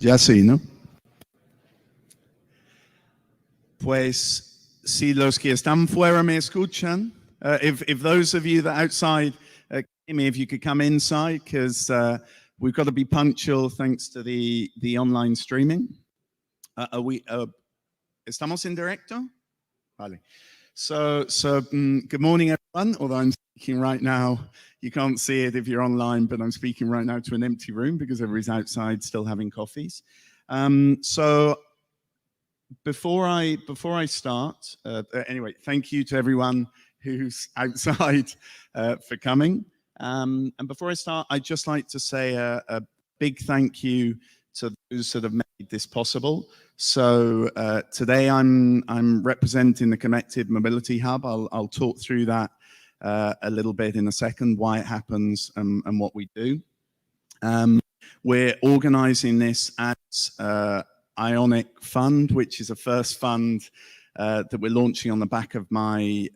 Ya sí, ¿no? Pues si los que están fuera me escuchan, if those of you that are outside, if you could come inside, because we've got to be punctual thanks to the online streaming. ¿Estamos en directo? Vale. So good morning, everyone. Although I'm speaking right now, you can't see it if you're online, but I'm speaking right now to an empty room because everybody's outside still having coffees. So before I start, anyway, thank you to everyone who's outside for coming. And before I start, I'd just like to say a big thank you to those that have made this possible. So today I'm representing the Connected Mobility Hub. I'll talk through that a little bit in a second, why it happens and what we do. We're organizing this as Ionic.fund, which is a first fund that we're launching on the back of my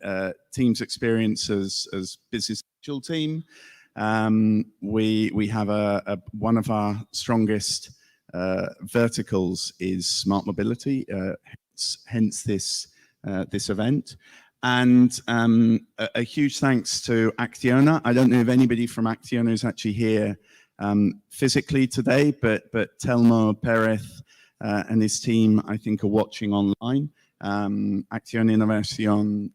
team's experience as business angel team. We have one of our strongest verticals is smart mobility, hence this event. And a huge thanks to Acciona. I don't know if anybody from Acciona is actually here physically today, but Telmo Perez and his team, I think, are watching online. Xesol Innovation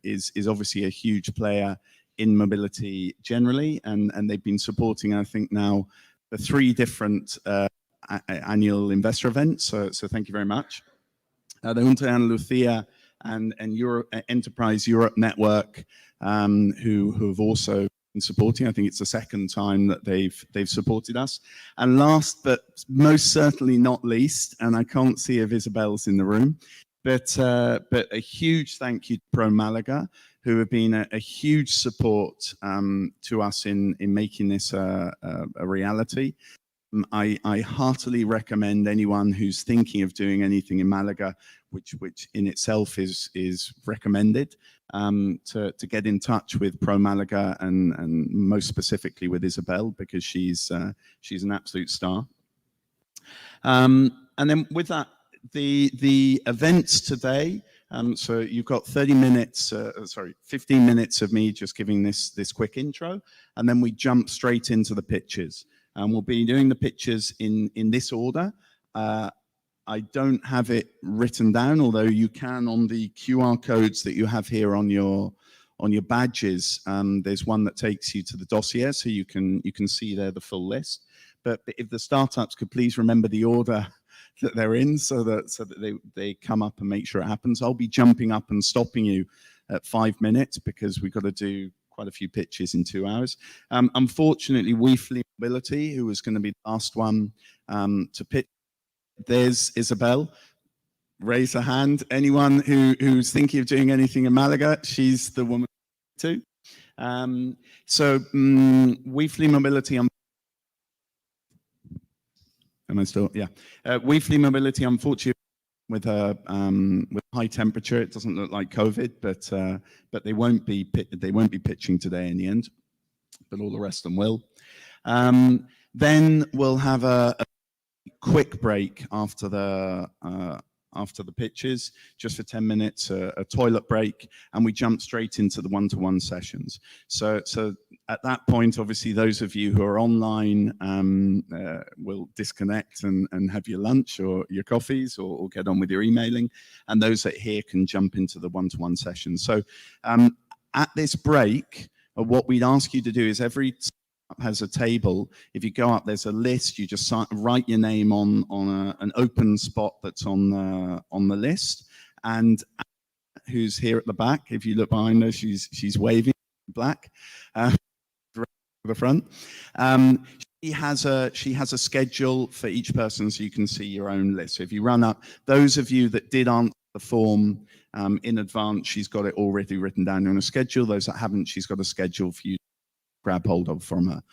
is obviously a huge player in mobility generally, and they've been supporting, I think, now the 3 different annual investor events. So thank you very much. The Junta and Lucia and Enterprise Europe Network, who have also been supporting. I think it's the second time that they've supported us. And last but most certainly not least, and I can't see if Isabel's in the room, but a huge thank you to Pro Malaga, who have been a huge support to us in making this a reality. I heartily recommend anyone who's thinking of doing anything in Malaga, which in itself is recommended, to get in touch with Pro Malaga and most specifically with Isabel, because she's an absolute star. And then with that, the events today. So you've got 15 minutes of me just giving this quick intro, and then we jump straight into the pitches. And we'll be doing the pitches in this order. I don't have it written down, although you can on the QR codes that you have here on your badges. There's one that takes you to the dossier, so you can see there the full list. But if the startups could please remember the order that they're in, so that they come up and make sure it happens. I'll be jumping up and stopping you at 5 minutes because we've got to do quite a few pitches in 2 hours. Unfortunately, Weefly Mobility, who was going to be the last one to pitch, there's Isabel. Raise a hand. Anyone who's thinking of doing anything in Malaga, she's the woman too. So Weefly Mobility. Am I still? Yeah. Weefly Mobility, unfortunately, with high temperature, it doesn't look like COVID, but they won't be pitching today in the end, but all the rest of them will. Then we'll have a quick break after the pitches, just for 10 minutes, a toilet break, and we jump straight into the one-to-one sessions. So at that point, obviously, those of you who are online will disconnect and have your lunch or your coffees or get on with your emailing, and those that here can jump into the one-to-one session. So at this break, what we'd ask you to do is every has a table. If you go up, there's a list. You just write your name on an open spot that's on the list. And who's here at the back? If you look behind her, she's waving black the front. She has a schedule for each person, so you can see your own list. So if you run up, those of you that did answer the form in advance, she's got it already written down on a schedule. Those that haven't, she's got a schedule for you grab hold of from her.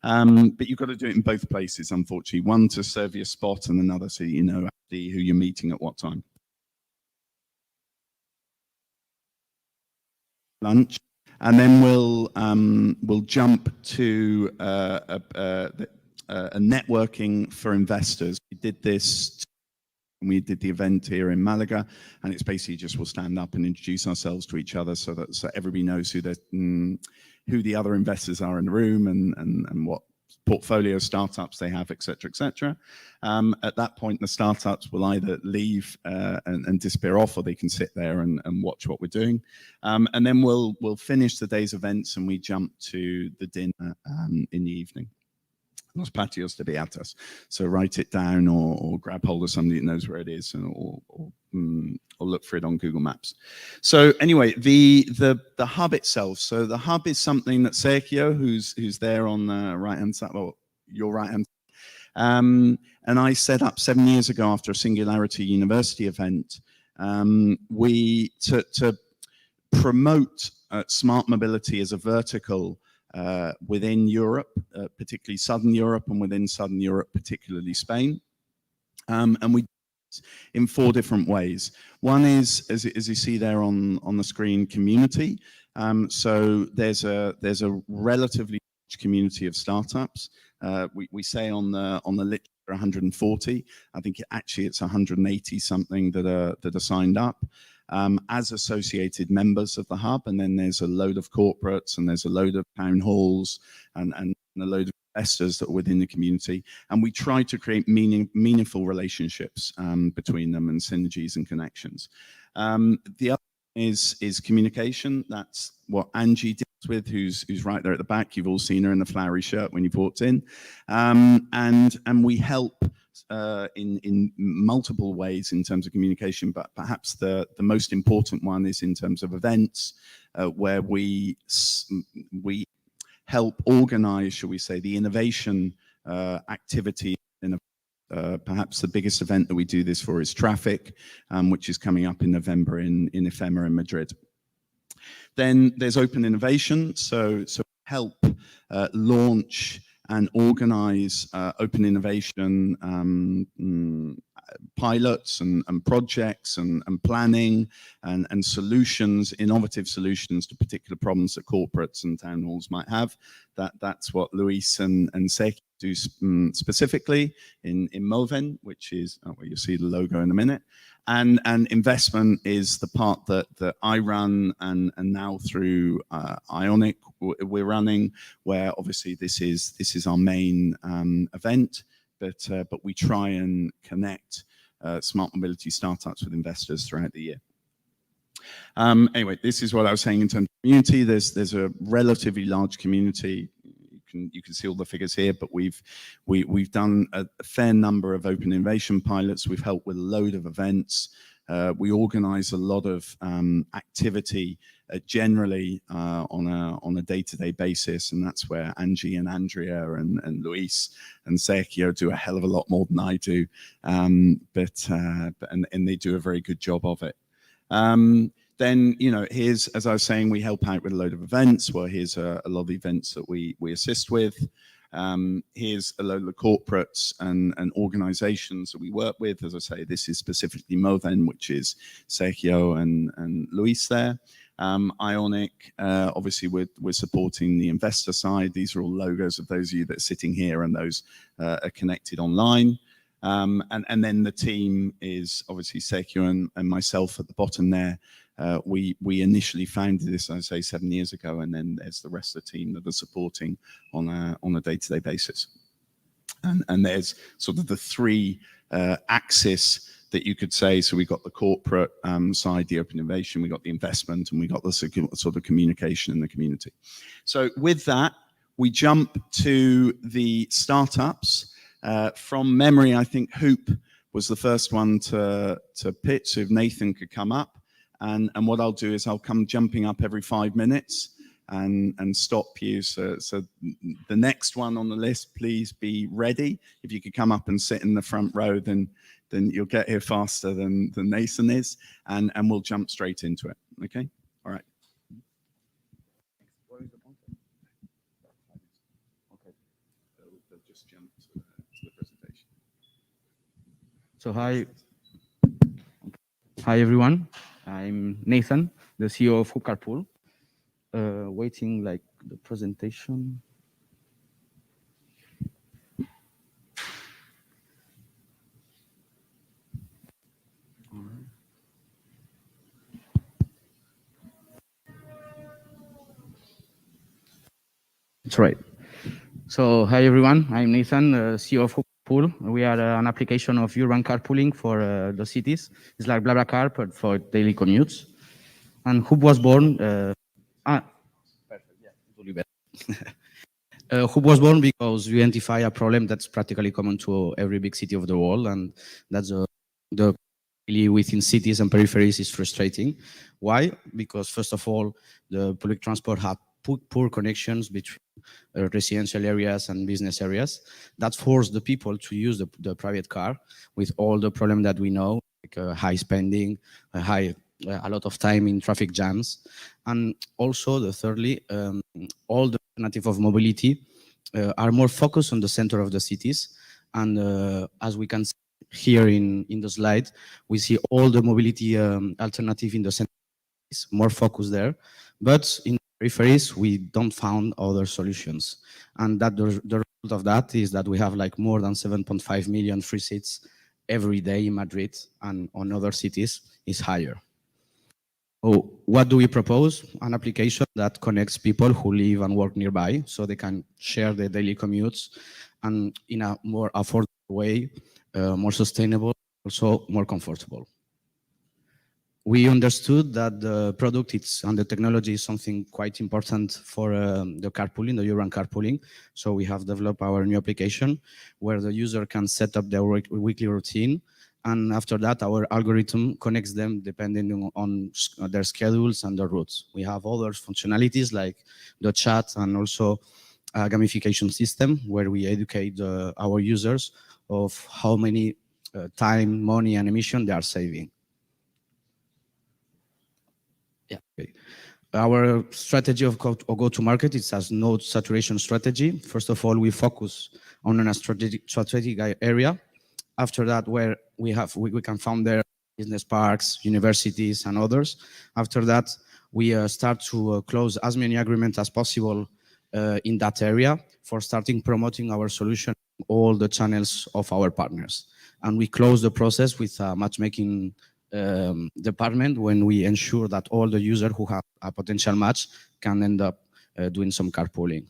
But you've got to do it in both places, unfortunately. One to serve your spot and another so you know who you're meeting at what time. Lunch. And then we'll jump to a networking for investors. We did this. We did the event here in Malaga, and it's basically just we'll stand up and introduce ourselves to each other so everybody knows who the other investors are in the room and what portfolio startups they have, etc., etc. At that point, the startups will either leave and disappear off, or they can sit there and watch what we're doing. And then we'll finish the day's events and we jump to the dinner in the evening. Los patios de beatas. So write it down or grab hold of somebody that knows where it is, or look for it on Google Maps. So anyway, the hub itself. So the hub is something that Sergio, who's there on the right hand side, or your right hand, and I set up 7 years ago after a Singularity University event. To promote smart mobility as a vertical within Europe, particularly Southern Europe, and within Southern Europe, particularly Spain. And we in 4 different ways. One is, as you see there on the screen, community. So there's a relatively large community of startups. We say on the list 140. I think it's 180 something that are signed up as associated members of the hub, and then there's a load of corporates, and there's a load of town halls, and a load of investors that are within the community, and we try to create meaningful relationships between them, and synergies and connections. The other is communication. That's what Angie deals with, who's right there at the back. You've all seen her in the flowery shirt when you walked in, and we help in multiple ways in terms of communication, but perhaps the most important one is in terms of events, where we help organize, shall we say, the innovation activity. Perhaps the biggest event that we do this for is Traffic, which is coming up in November in Ephemera in Madrid. Then there's Open Innovation, so help launch and organize open innovation pilots and projects and planning and solutions, innovative solutions to particular problems that corporates and town halls might have. That's what Luis and Seki do specifically in Moven, which is, well, you'll see the logo in a minute. And investment is the part that I run, and now through Ionic we're running, where obviously this is our main event, but we try and connect smart mobility startups with investors throughout the year. Anyway, this is what I was saying in terms of community. There's a relatively large community. You can see all the figures here, but we've done a fair number of open innovation pilots. We've helped with a load of events. We organize a lot of activity generally on a day-to-day basis, and that's where Angie and Andrea and Luis and Sergio do a hell of a lot more than I do, and they do a very good job of it. Then, here's, as I was saying, we help out with a load of events. Well, here's a lot of the events that we assist with. Here's a load of the corporates and organizations that we work with. As I say, this is specifically Moven, which is Sergio and Luis there. Ionic, obviously we're supporting the investor side. These are all logos of those of you that are sitting here, and those are connected online. And then the team is obviously Sergio and myself at the bottom there. We initially founded this, I say, 7 years ago, and then there's the rest of the team that are supporting on a day-to-day basis. And there's sort of the 3 axis that you could say. So we got the corporate side, the open innovation, we got the investment, and we got the sort of communication in the community. So with that, we jump to the startups. From memory, I think HOOP was the first one to pitch. So if Nathan could come up, and what I'll do is I'll come jumping up every 5 minutes and stop you. So the next one on the list, please be ready. If you could come up and sit in the front row, then you'll get here faster than Nathan is, and we'll jump straight into it. Okay, all right. Just jump to the presentation. So hi everyone. I'm Nathan, the CEO of Carpool. Waiting like the presentation. That's right. So, hi everyone, I'm Nathan, CEO of Carpool. We are an application of urban carpooling for the cities. It's like BlaBlaCar, but for daily commutes. And HOOB was born. Perfect, yeah, it will be better. HOOB was born because we identify a problem that's practically common to every big city of the world, and that's the really within cities and peripheries is frustrating. Why? Because first of all, the public transport have poor connections between residential areas and business areas. That forced the people to use the private car with all the problem that we know, like high spending, a lot of time in traffic jams. And also, thirdly, all the alternative of mobility are more focused on the center of the cities. And as we can see here in the slide, we see all the mobility alternative in the center, more focused there. But in peripheries, we don't found other solutions. And that the result of that is that we have like more than 7.5 million free seats every day in Madrid, and on other cities is higher. Oh, what do we propose? An application that connects people who live and work nearby so they can share their daily commutes and in a more affordable way, more sustainable, also more comfortable. We understood that the product and the technology is something quite important for the carpooling, the urban carpooling. So we have developed our new application where the user can set up their weekly routine. And after that, our algorithm connects them depending on their schedules and their routes. We have other functionalities like the chat and also a gamification system where we educate our users of how many time, money, and emission they are saving. Yeah. Okay. Our strategy of go-to-market is as node saturation strategy. First of all, we focus on a strategic area. After that, where we can found there business parks, universities, and others. After that, we start to close as many agreements as possible in that area for starting promoting our solution in all the channels of our partners. And we close the process with a matchmaking department when we ensure that all the users who have a potential match can end up doing some carpooling.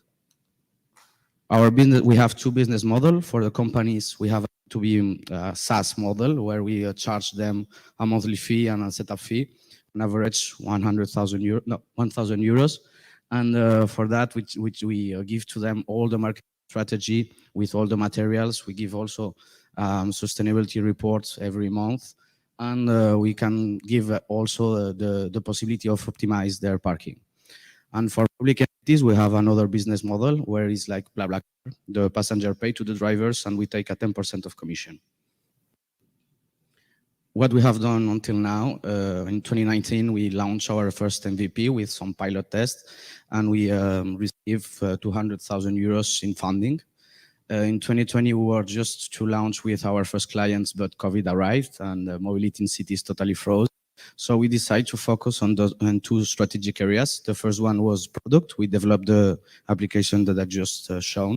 Our business, we have two business models. For the companies, we have to be a SaaS model where we charge them a monthly fee and a setup fee, on average 1,000 euros. And for that, which we give to them all the market strategy with all the materials. We give also sustainability reports every month. And we can give also the possibility of optimize their parking. And for public entities, we have another business model where it's like BlaBlaCar. The passenger pay to the drivers and we take a 10% of commission. What we have done until now, in 2019, we launched our first MVP with some pilot tests, and we received 200,000 euros in funding. In 2020, we were just to launch with our first clients, but COVID arrived and mobility in cities totally froze. So we decided to focus on two strategic areas. The first one was product. We developed the application that I just shown.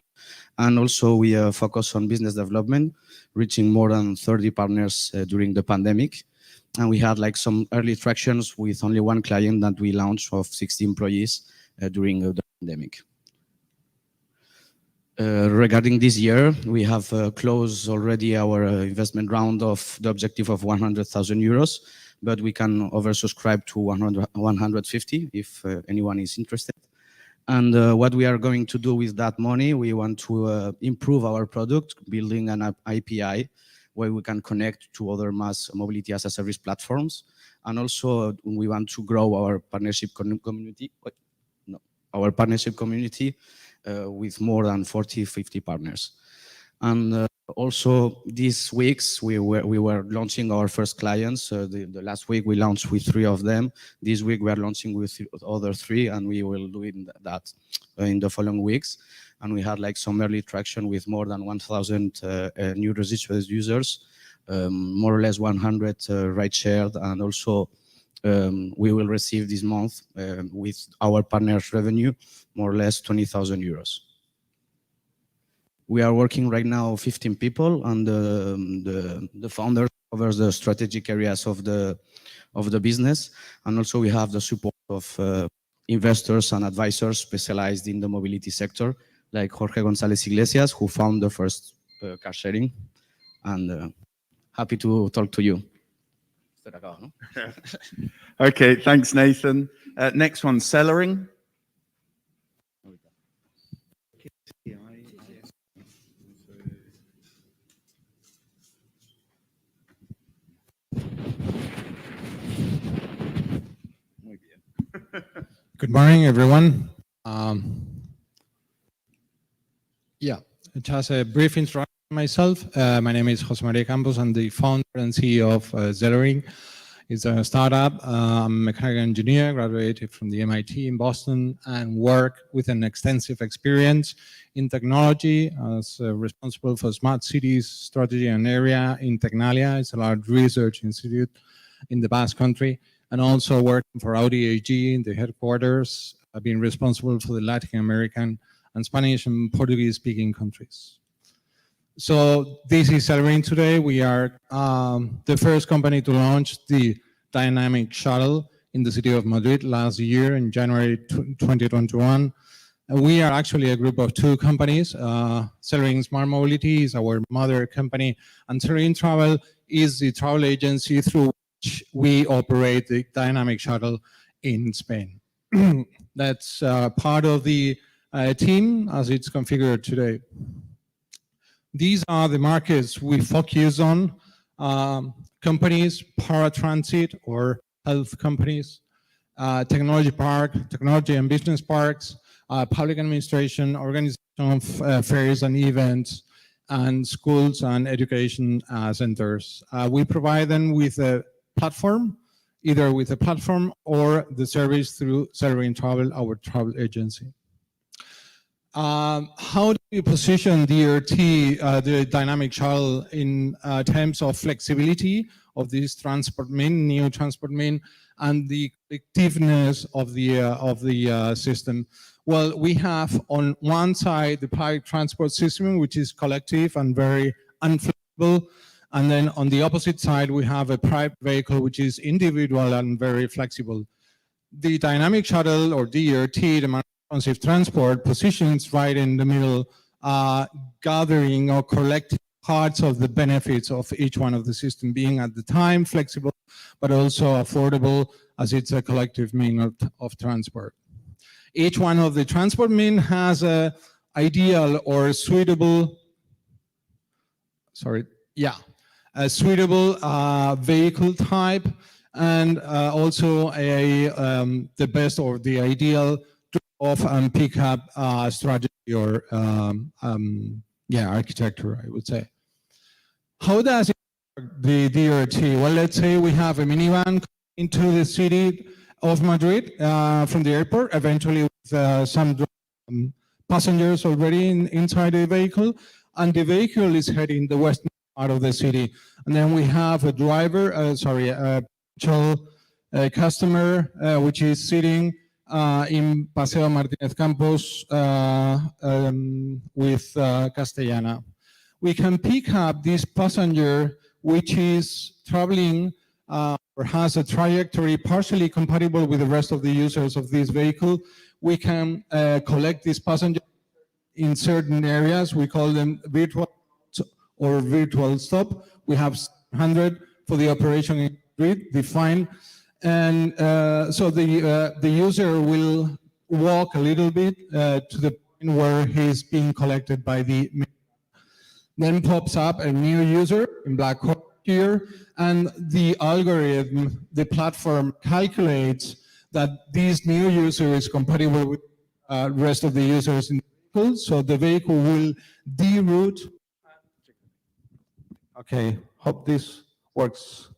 And also we focus on business development, reaching more than 30 partners during the pandemic. And we had like some early tractions with only one client that we launched of 60 employees during the pandemic. Regarding this year, we have closed already our investment round of the objective of 100,000 euros, but we can oversubscribe to 150 if anyone is interested. And what we are going to do with that money, we want to improve our product, building an API where we can connect to other mass mobility as a service platforms. And also we want to grow our partnership community, with more than 40-50 partners. And also these weeks we were launching our first clients. The last week we launched with 3 of them. This week we are launching with other 3, and we will do that in the following weeks. And we had like some early traction with more than 1,000 new registered users, more or less 100 ride shared, and also we will receive this month with our partners' revenue more or less 20,000 euros. We are working right now 15 people, and the founder covers the strategic areas of the business, and also we have the support of investors and advisors specialized in the mobility sector, like Jorge González Iglesias, who found the first car sharing, and happy to talk to you. Okay, thanks, Nathan. Next one, Celering. Good morning, everyone. Just a brief introduction of myself. My name is Jose Maria Campos. I'm the founder and CEO of Celering. It's a startup. I'm a mechanical engineer, graduated from the MIT in Boston, and work with an extensive experience in technology as responsible for smart cities strategy and area in Tecnalia. It's a large research institute in the Basque Country, and also working for Audi AG in the headquarters. I've been responsible for the Latin American and Spanish and Portuguese speaking countries. So this is Celering today. We are the first company to launch the dynamic shuttle in the city of Madrid last year in January 2021. We are actually a group of two companies. Celering Smart Mobility is our mother company, and Celering Travel is the travel agency through which we operate the dynamic shuttle in Spain. That's part of the team as it's configured today. These are the markets we focus on: companies, paratransit or health companies, technology and business parks, public administration, organization of fairs and events, and schools and education centers. We provide them with a platform, either with a platform or the service through Celering Travel, our travel agency. How do we position DRT, the dynamic shuttle, in terms of flexibility of this transport mean, new transport mean, and the effectiveness of the system? Well, we have on one side the public transport system, which is collective and very unflexible, and then on the opposite side we have a private vehicle, which is individual and very flexible. The dynamic shuttle, or DRT, the responsive transport, positions right in the middle, gathering or collecting parts of the benefits of each one of the system, being at the time flexible, but also affordable, as it's a collective mean of transport. Each one of the transport mean has a ideal or suitable, a suitable vehicle type, and also the best or the ideal drop-off and pick-up strategy or architecture, I would say. How does it work, the DRT? Well, let's say we have a minivan into the city of Madrid from the airport, eventually with some passengers already inside the vehicle, and the vehicle is heading the western part of the city. And then we have a driver, a customer, which is sitting in Paseo Martínez Campos with Castellana. We can pick up this passenger which is traveling or has a trajectory partially compatible with the rest of the users of this vehicle. We can collect this passenger in certain areas. We call them virtual or virtual stop. We have 100 for the operation in Madrid defined. And so the user will walk a little bit to the point where he's being collected by the, then pops up a new user in black here, and the algorithm, the platform, calculates that this new user is compatible with the rest of the users in the vehicle, so the vehicle will deroute. Okay, hope this works.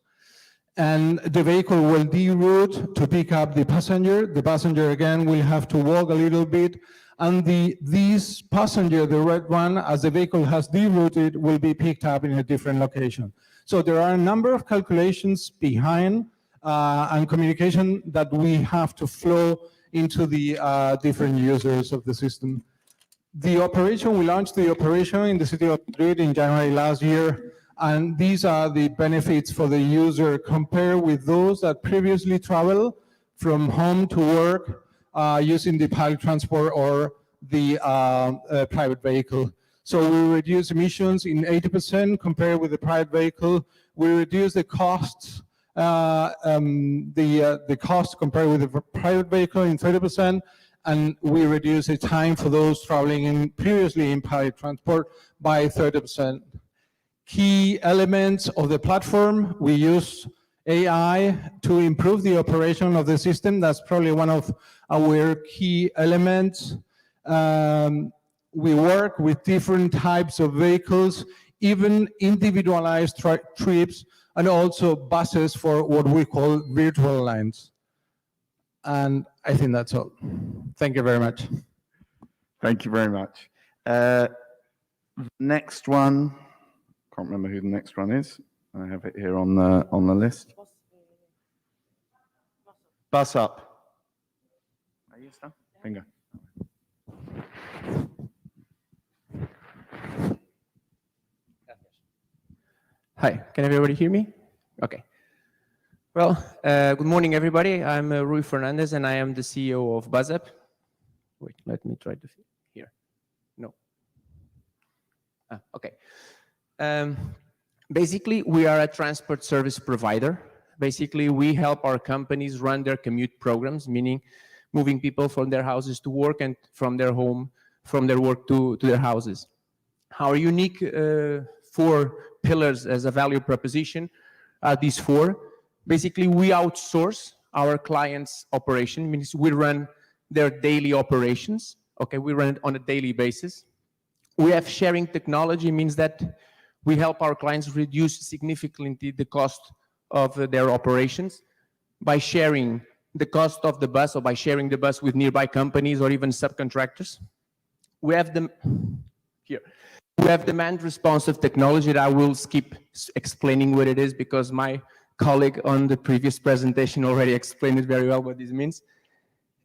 And the vehicle will deroute to pick up the passenger. The passenger again will have to walk a little bit, and this passenger, the red one, as the vehicle has derouted, will be picked up in a different location. So there are a number of calculations behind and communication that we have to flow into the different users of the system. The operation, we launched the operation in the city of Madrid in January last year, and these are the benefits for the user compared with those that previously travel from home to work using the public transport or the private vehicle. So we reduce emissions in 80% compared with the private vehicle. We reduce the costs, the cost compared with the private vehicle in 30%, and we reduce the time for those traveling previously in public transport by 30%. Key elements of the platform, we use AI to improve the operation of the system. That's probably one of our key elements. We work with different types of vehicles, even individualized trips, and also buses for what we call virtual lines. And I think that's all. Thank you very much. Thank you very much. Next one, can't remember who the next one is. I have it here on the list. BusUp. Ahí está. Venga. Hi, can everybody hear me? Okay. Well, good morning, everybody. I'm Rui Fernandez, and I am the CEO of BusUp. Wait, let me try to here. No. Okay. Basically, we are a transport service provider. Basically, we help our companies run their commute programs, meaning moving people from their houses to work and from their home, from their work to their houses. Our unique 4 pillars as a value proposition are these 4. Basically, we outsource our clients' operation, means we run their daily operations. Okay, we run it on a daily basis. We have sharing technology, means that we help our clients reduce significantly the cost of their operations by sharing the cost of the bus, or by sharing the bus with nearby companies or even subcontractors. We have we have demand responsive technology that I will skip explaining what it is, because my colleague on the previous presentation already explained it very well what this means.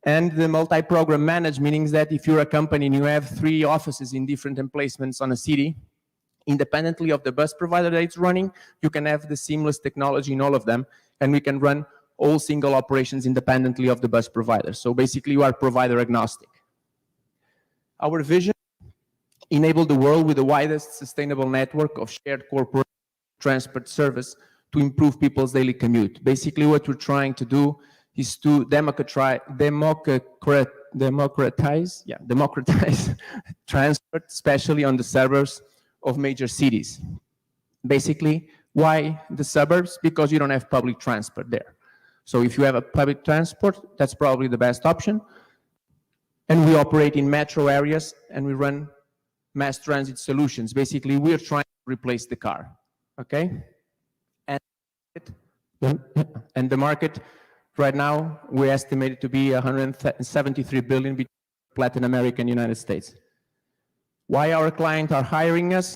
And the multi-program managed, meaning that if you're a company and you have 3 offices in different emplacements on a city, independently of the bus provider that it's running, you can have the seamless technology in all of them, and we can run all single operations independently of the bus provider. So basically, you are provider agnostic. Our vision: enable the world with the widest sustainable network of shared corporate transport service to improve people's daily commute. Basically, what we're trying to do is to democratize transport, especially on the suburbs of major cities. Basically, why the suburbs? Because you don't have public transport there. So if you have a public transport, that's probably the best option. And we operate in metro areas, and we run mass transit solutions. Basically, we're trying to replace the car, okay? And the market right now, we estimate it to be 173 billion between Latin America and United States. Why our clients are hiring us?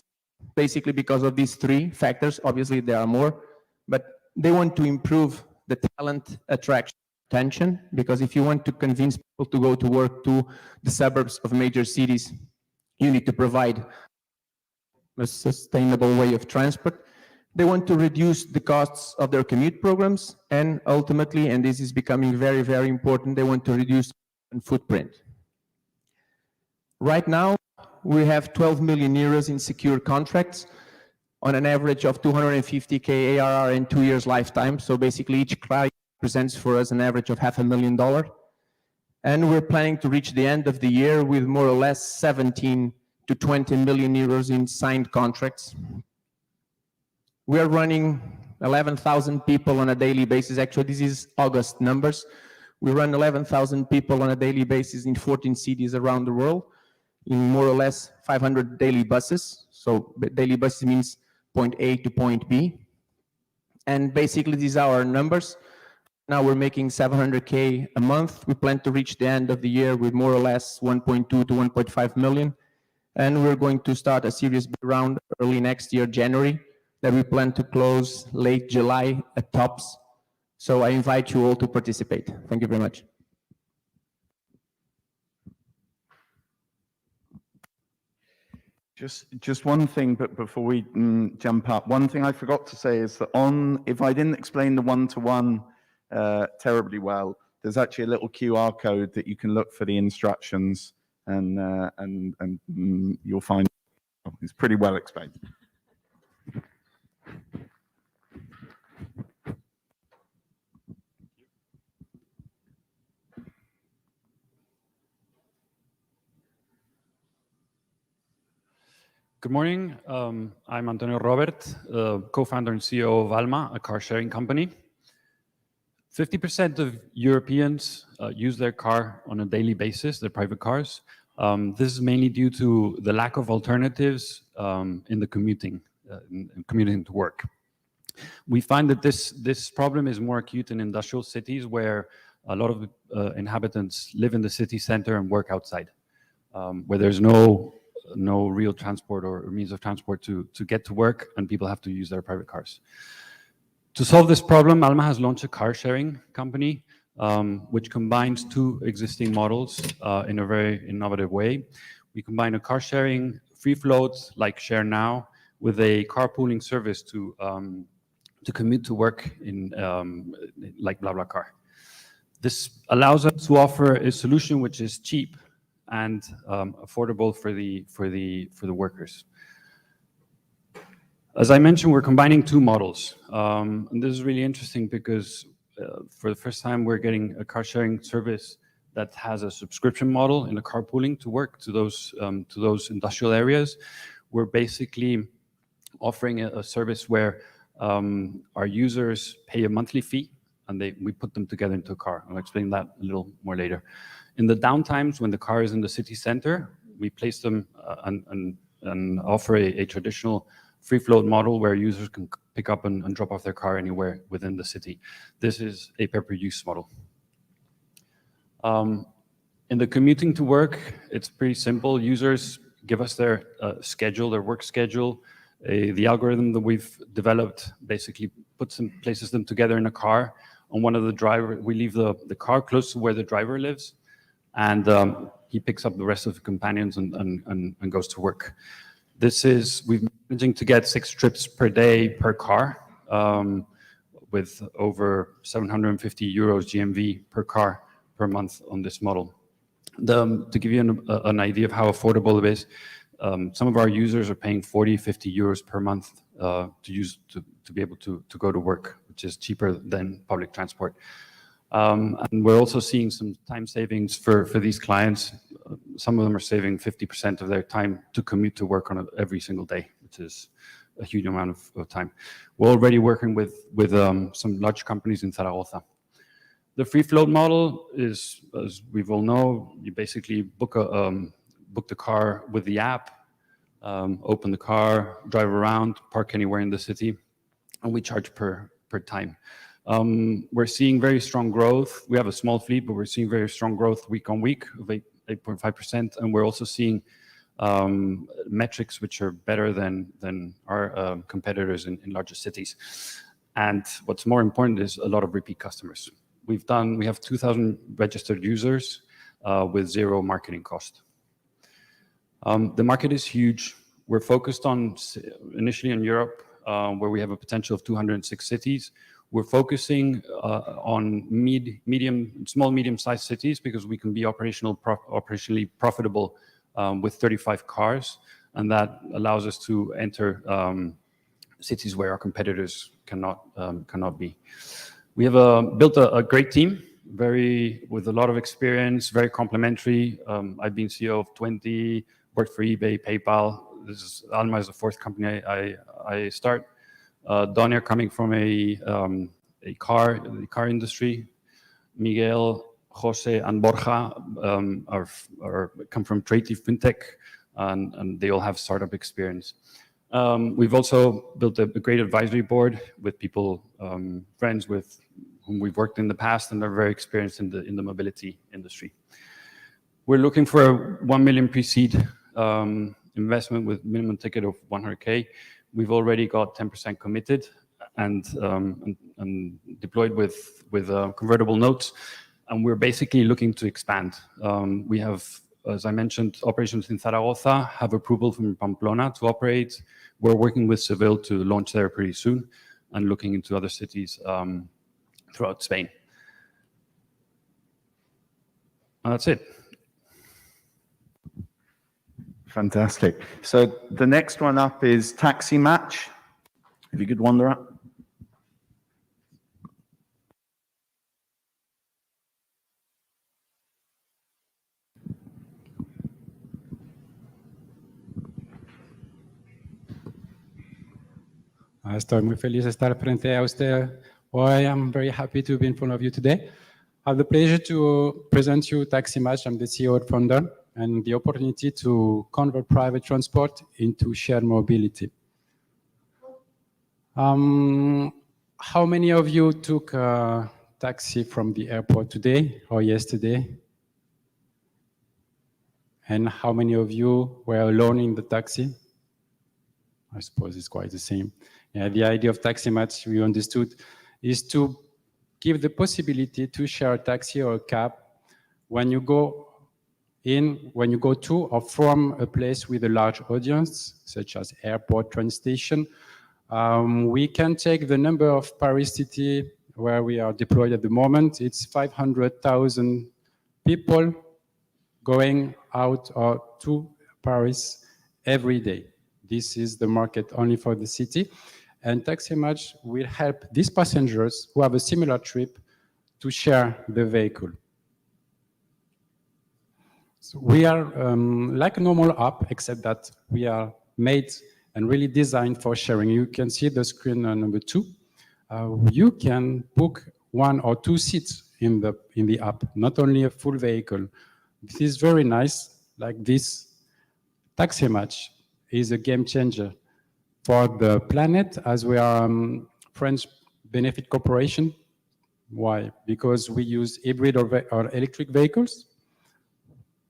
Basically because of these 3 factors. Obviously, there are more, but they want to improve the talent attraction, retention, because if you want to convince people to go to work to the suburbs of major cities, you need to provide a sustainable way of transport. They want to reduce the costs of their commute programs, and ultimately, and this is becoming very, very important, they want to reduce footprint. Right now, we have 12 million euros in secure contracts on an average of 250K ARR in 2 years lifetime. So basically, each client presents for us an average of $500,000. And we're planning to reach the end of the year with more or less 17 to 20 million euros in signed contracts. We are running 11,000 people on a daily basis. Actually, this is August numbers. We run 11,000 people on a daily basis in 14 cities around the world, in more or less 500 daily buses. So daily buses means point A to point B. And basically, these are our numbers. Now we're making 700K a month. We plan to reach the end of the year with more or less 1.2 to 1.5 million. And we're going to start a Series B round early next year, January, that we plan to close late July at tops. So I invite you all to participate. Thank you very much. Just one thing, but before we jump up, one thing I forgot to say is that if I didn't explain the one-to-one terribly well, there's actually a little QR code that you can look for the instructions, and you'll find it's pretty well explained. Good morning. I'm Antonio Robert, co-founder and CEO of Alma, a car sharing company. 50% of Europeans use their car on a daily basis, their private cars. This is mainly due to the lack of alternatives in the commuting to work. We find that this problem is more acute in industrial cities where a lot of inhabitants live in the city center and work outside, where there's no real transport or means of transport to get to work, and people have to use their private cars. To solve this problem, Alma has launched a car sharing company, which combines two existing models in a very innovative way. We combine a car sharing free float like Share Now with a carpooling service to commute to work in like BlaBlaCar. This allows us to offer a solution which is cheap and affordable for the workers. As I mentioned, we're combining two models, and this is really interesting because for the first time we're getting a car sharing service that has a subscription model in a carpooling to work to those industrial areas. We're basically offering a service where our users pay a monthly fee, and we put them together into a car. I'll explain that a little more later. In the downtimes, when the car is in the city center, we place them and offer a traditional free float model where users can pick up and drop off their car anywhere within the city. This is a pay-per-use model. In the commuting to work, it's pretty simple. Users give us their schedule, their work schedule. The algorithm that we've developed basically places them together in a car. On one of the drivers, we leave the car close to where the driver lives, and he picks up the rest of the companions and goes to work. We've been managing to get 6 trips per day per car, with over 750 euros GMV per car per month on this model. To give you an idea of how affordable it is, some of our users are paying 40, 50 euros per month to be able to go to work, which is cheaper than public transport. And we're also seeing some time savings for these clients. Some of them are saving 50% of their time to commute to work on every single day, which is a huge amount of time. We're already working with some large companies in Zaragoza. The free float model is, as we all know, you basically book the car with the app, open the car, drive around, park anywhere in the city, and we charge per time. We're seeing very strong growth. We have a small fleet, but we're seeing very strong growth week on week of 8.5%, and we're also seeing metrics which are better than our competitors in larger cities. And what's more important is a lot of repeat customers. We have 2,000 registered users with 0 marketing cost. The market is huge. We're focused initially on Europe, where we have a potential of 206 cities. We're focusing on small, medium-sized cities because we can be operationally profitable with 35 cars, and that allows us to enter cities where our competitors cannot be. We have built a great team, with a lot of experience, very complementary. I've been CEO of 20, worked for eBay, PayPal. Alma is the 4th company I start. Donia coming from a car industry. Miguel, Jose, and Borja come from creative fintech, and they all have startup experience. We've also built a great advisory board with people, friends with whom we've worked in the past, and they're very experienced in the mobility industry. We're looking for a 1 million pre-seed investment with minimum ticket of 100K. We've already got 10% committed and deployed with convertible notes, and we're basically looking to expand. We have, as I mentioned, operations in Zaragoza, have approval from Pamplona to operate. We're working with Seville to launch there pretty soon, and looking into other cities throughout Spain. That's it. Fantastic. So the next one up is TaxyMatch. If you could wander up. Estoy muy feliz de estar frente a usted hoy. I'm very happy to be in front of you today. I have the pleasure to present you TaxyMatch. I'm the CEO and founder, and the opportunity to convert private transport into shared mobility. How many of you took a taxi from the airport today or yesterday? And how many of you were alone in the taxi? I suppose it's quite the same. Yeah, the idea of TaxyMatch, we understood, is to give the possibility to share a taxi or a cab when you go to or from a place with a large audience, such as airport, train station. We can take the number of Paris city where we are deployed at the moment. It's 500,000 people going out or to Paris every day. This is the market only for the city. And TaxyMatch will help these passengers who have a similar trip to share the vehicle. So we are like a normal app, except that we are made and really designed for sharing. You can see the screen number 2. You can book 1 or 2 seats in the app, not only a full vehicle. This is very nice. Like this, TaxyMatch is a game changer for the planet, as we are French benefit corporation. Why? Because we use hybrid or electric vehicles.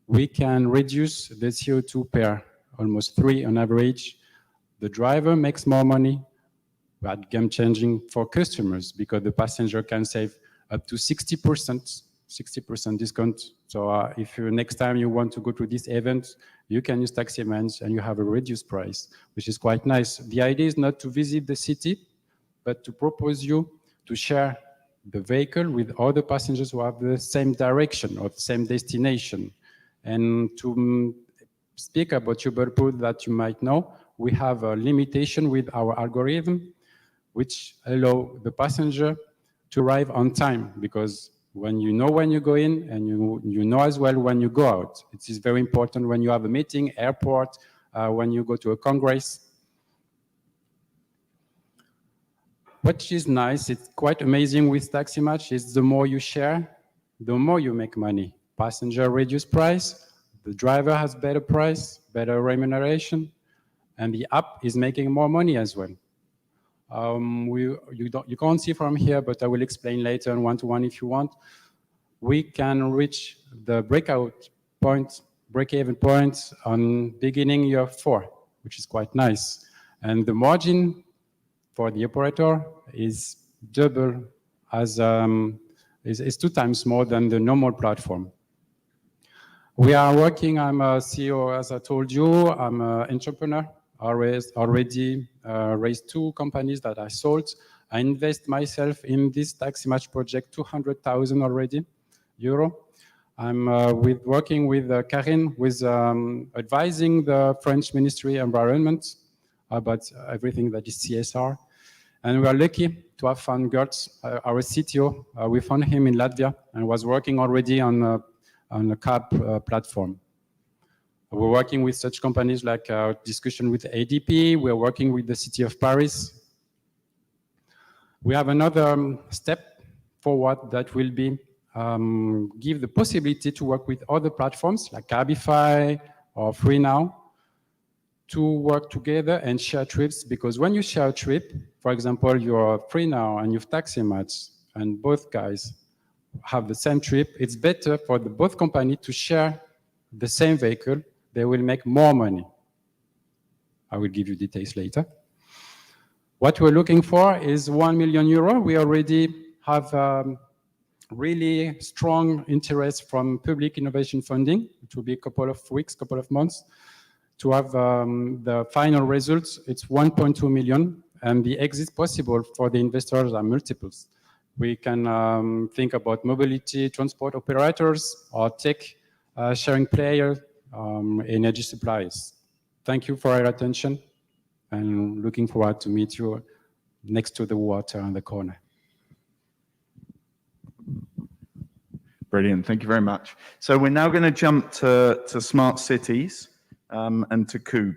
We can reduce the CO2 per almost 3 on average. The driver makes more money, but game changing for customers because the passenger can save up to 60% discount. So if next time you want to go to this event, you can use TaxyMatch and you have a reduced price, which is quite nice. The idea is not to visit the city, but to propose you to share the vehicle with other passengers who have the same direction or the same destination. And to speak about Uber Pool that you might know, we have a limitation with our algorithm, which allow the passenger to arrive on time, because when you go in and you know as well when you go out. It is very important when you have a meeting, airport, when you go to a congress. What is nice, it's quite amazing with TaxyMatch, is the more you share, the more you make money. Passenger reduce price, the driver has better price, better remuneration, and the app is making more money as well. You can't see from here, but I will explain later on one-to-one if you want. We can reach the break-even point on beginning year 4, which is quite nice. And the margin for the operator is double, is 2 times more than the normal platform. We are working, I'm a CEO, as I told you, I'm an entrepreneur. I already raised 2 companies that I sold. I invest myself in this TaxyMatch project, 200,000 already euro. I'm working with Karine, with advising the French Ministry of Environment about everything that is CSR. And we are lucky to have found Gert, our CTO. We found him in Latvia and was working already on a cab platform. We're working with such companies like our discussion with ADP. We're working with the city of Paris. We have another step forward that will be give the possibility to work with other platforms like Cabify or FreeNow to work together and share trips. Because when you share a trip, for example, you're FreeNow and you've TaxyMatch, and both guys have the same trip, it's better for both companies to share the same vehicle. They will make more money. I will give you details later. What we're looking for is 1 million euro. We already have really strong interest from public innovation funding. It will be a couple of weeks, couple of months to have the final results. It's 1.2 million, and the exit possible for the investors are multiples. We can think about mobility, transport operators, or tech sharing players, energy supplies. Thank you for your attention, and looking forward to meet you next to the water on the corner. Brilliant, thank you very much. So we're now going to jump to smart cities and to QOOB.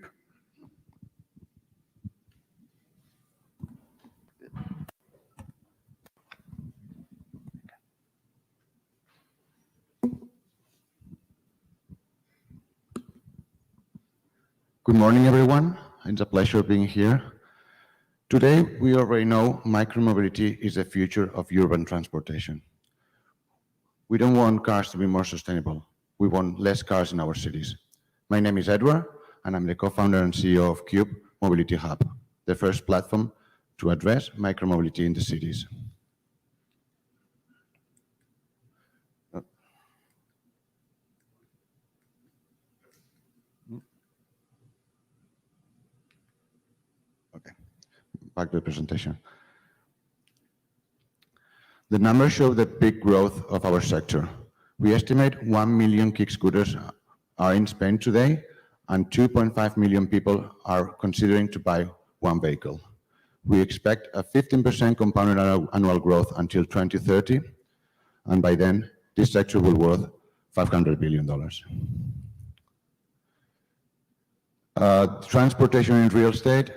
Good morning, everyone. It's a pleasure being here. Today, we already know micromobility is the future of urban transportation. We don't want cars to be more sustainable. We want less cars in our cities. My name is Edward, and I'm the co-founder and CEO of QOOB Mobility Hub, the first platform to address micromobility in the cities. Back to the presentation. The numbers show the big growth of our sector. We estimate 1 million kick scooters are in Spain today, and 2.5 million people are considering to buy one vehicle. We expect a 15% compounded annual growth until 2030, and by then, this sector will be worth $500 billion. Transportation in real estate.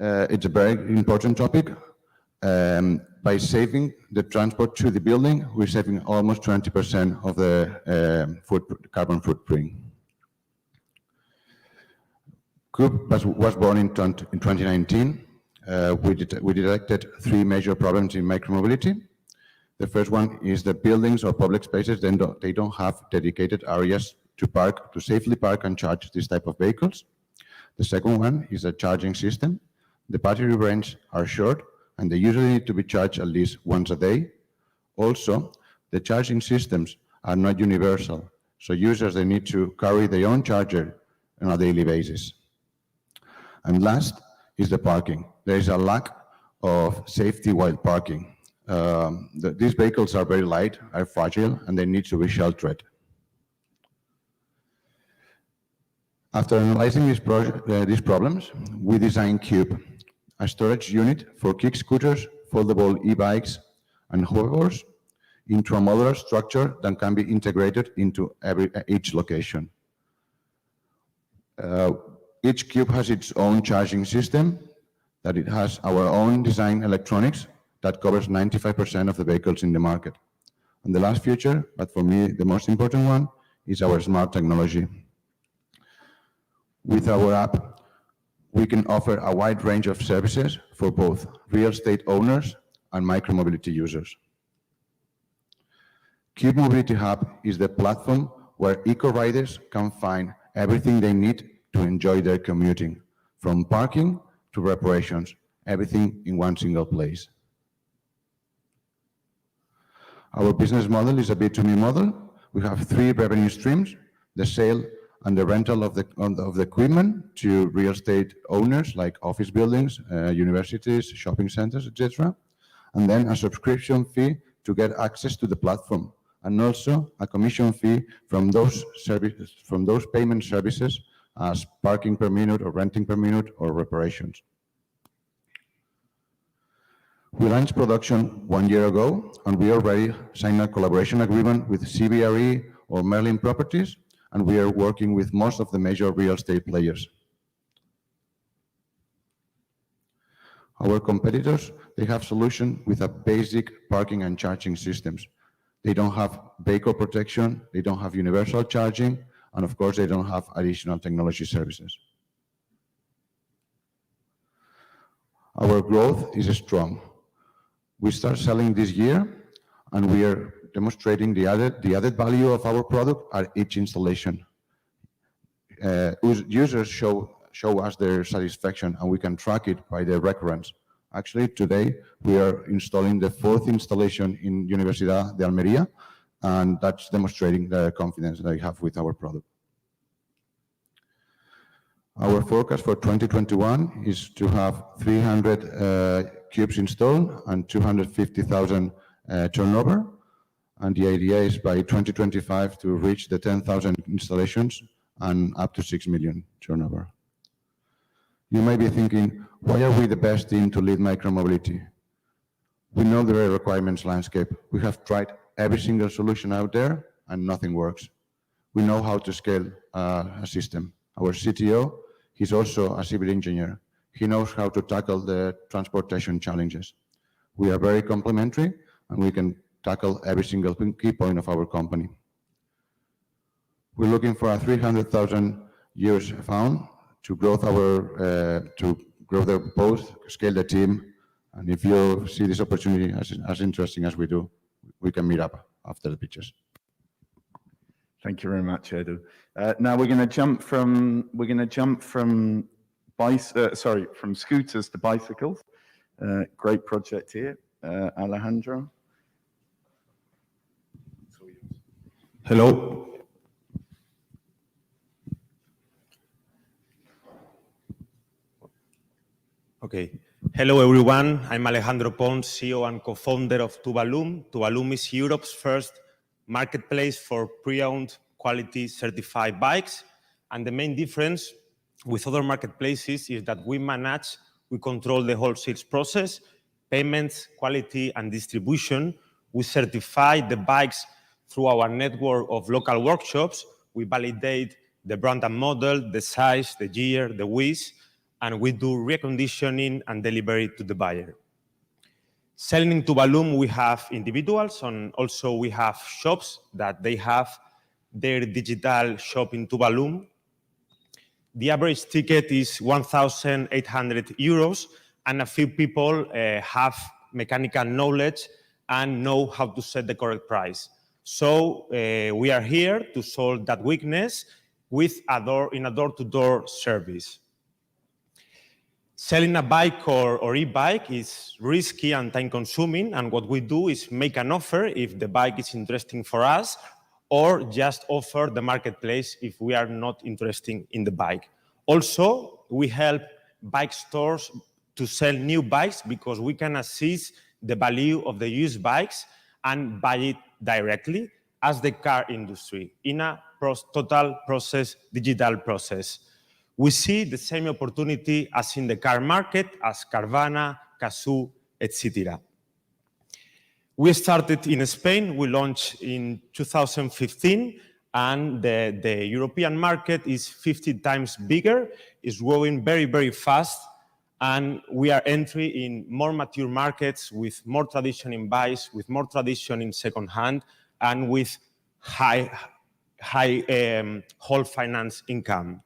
It's a very important topic. By saving the transport to the building, we're saving almost 20% of the carbon footprint. QOOB was born in 2019. We detected 3 major problems in micromobility. The first one is that buildings or public spaces, they don't have dedicated areas to safely park and charge this type of vehicles. The second one is a charging system. The battery range are short, and they usually need to be charged at least once a day. Also, the charging systems are not universal, so users, they need to carry their own charger on a daily basis. And last is the parking. There is a lack of safety while parking. These vehicles are very light, are fragile, and they need to be sheltered. After analyzing these problems, we designed QOOB, a storage unit for kick scooters, foldable e-bikes, and hoverboards into a modular structure that can be integrated into each location. Each QOOB has its own charging system, that it has our own design electronics that covers 95% of the vehicles in the market. And the last feature, but for me the most important one, is our smart technology. With our app, we can offer a wide range of services for both real estate owners and micromobility users. QOOB Mobility Hub is the platform where eco-riders can find everything they need to enjoy their commuting, from parking to reparations, everything in one single place. Our business model is a B2B model. We have 3 revenue streams: the sale and the rental of the equipment to real estate owners like office buildings, universities, shopping centers, etc. And then a subscription fee to get access to the platform, and also a commission fee from those payment services as parking per minute or renting per minute or reparations. We launched production 1 year ago, and we already signed a collaboration agreement with CBRE or Merlin Properties, and we are working with most of the major real estate players. Our competitors, they have solutions with a basic parking and charging systems. They don't have vehicle protection, they don't have universal charging, and of course they don't have additional technology services. Our growth is strong. We start selling this year, and we are demonstrating the added value of our product at each installation. Users show us their satisfaction, and we can track it by their recurrence. Actually, today we are installing the 4th installation in Universidad de Almería, and that's demonstrating the confidence that I have with our product. Our forecast for 2021 is to have 300 QOOBs installed and 250,000 turnover. And the idea is by 2025 to reach the 10,000 installations and up to 6 million turnover. You may be thinking, why are we the best team to lead micromobility? We know the requirements landscape. We have tried every single solution out there and nothing works. We know how to scale a system. Our CTO, he's also a civil engineer. He knows how to tackle the transportation challenges. We are very complementary and we can tackle every single key point of our company. We're looking for a 300,000 euros fund to grow both, scale the team, and if you see this opportunity as interesting as we do, we can meet up after the pictures. Thank you very much, Edu. Now we're going to jump from scooters to bicycles. Great project here, Alejandro. Hello. Okay. Hello, everyone. I'm Alejandro Pons, CEO and co-founder of Tuvalum. Tuvalum is Europe's first marketplace for pre-owned quality certified bikes. And the main difference with other marketplaces is that we control the whole sales process, payments, quality, and distribution. We certify the bikes through our network of local workshops. We validate the brand and model, the size, the year, the width, and we do reconditioning and delivery to the buyer. Selling in Tuvalum, we have individuals, and also we have shops that they have their digital shop in Tuvalum. The average ticket is 1,800 euros, and a few people have mechanical knowledge and know how to set the correct price. So we are here to solve that weakness with in a door-to-door service. Selling a bike or e-bike is risky and time-consuming, and what we do is make an offer if the bike is interesting for us, or just offer the marketplace if we are not interested in the bike. Also, we help bike stores to sell new bikes because we can assess the value of the used bikes and buy it directly as the car industry in a total process, digital process. We see the same opportunity as in the car market, as Carvana, Csso, etc. We started in Spain. We launched in 2015, and the European market is 50 times bigger. It's growing very, very fast, and we are entering in more mature markets with more tradition in bikes, with more tradition in second-hand, and with high whole finance income.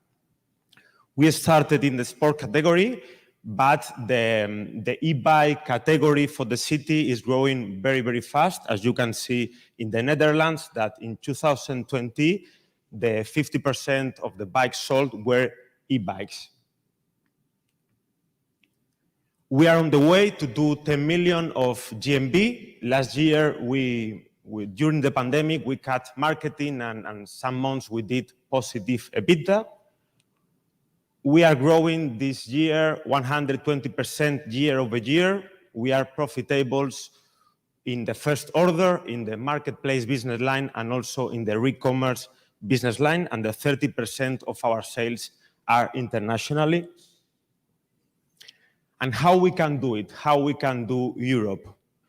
We started in the sport category, but the e-bike category for the city is growing very, very fast. As you can see in the Netherlands, that in 2020, the 50% of the bikes sold were e-bikes. We are on the way to do 10 million of GMV. Last year, during the pandemic, we cut marketing, and some months we did positive EBITDA. We are growing this year 120% year over year. We are profitable in the first order, in the marketplace business line, and also in the e-commerce business line, and the 30% of our sales are internationally. And how we can do it, how we can do Europe,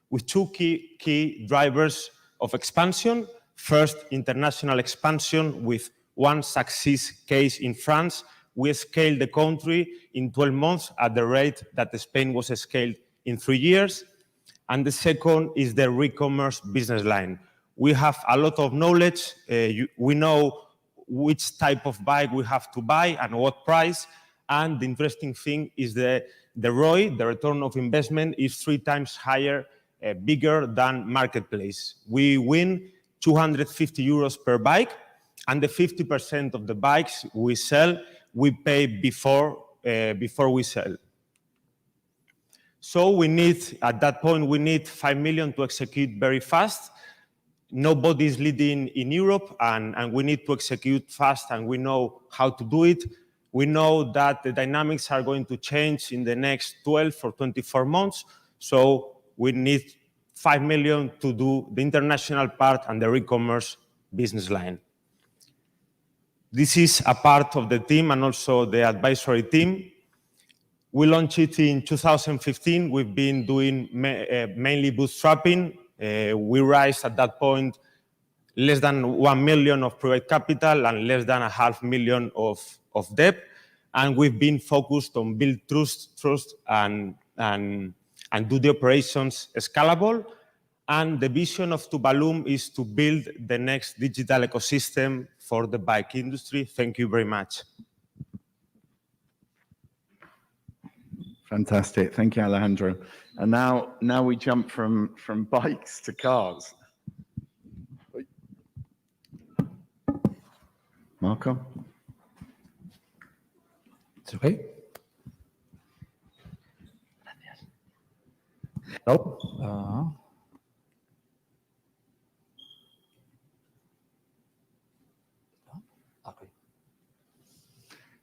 with two key drivers of expansion. First, international expansion with one success case in France. We scaled the country in 12 months at the rate that Spain was scaled in 3 years. And the second is the e-commerce business line. We have a lot of knowledge. We know which type of bike we have to buy and what price. And the interesting thing is the ROI, the return of investment, is 3 times higher, bigger than marketplace. We win 250 euros per bike, and the 50% of the bikes we sell, we pay before we sell. So at that point, we need 5 million to execute very fast. Nobody is leading in Europe, and we need to execute fast, and we know how to do it. We know that the dynamics are going to change in the next 12 or 24 months, so we need 5 million to do the international part and the e-commerce business line. This is a part of the team and also the advisory team. We launched it in 2015. We've been doing mainly bootstrapping. We raised at that point less than 1 million of private capital and less than 500,000 of debt. And we've been focused on build trust and do the operations scalable. And the vision of Tuvalum is to build the next digital ecosystem for the bike industry. Thank you very much. Fantastic. Thank you, Alejandro. And now we jump from bikes to cars. Marco? It's okay. Hello. Okay.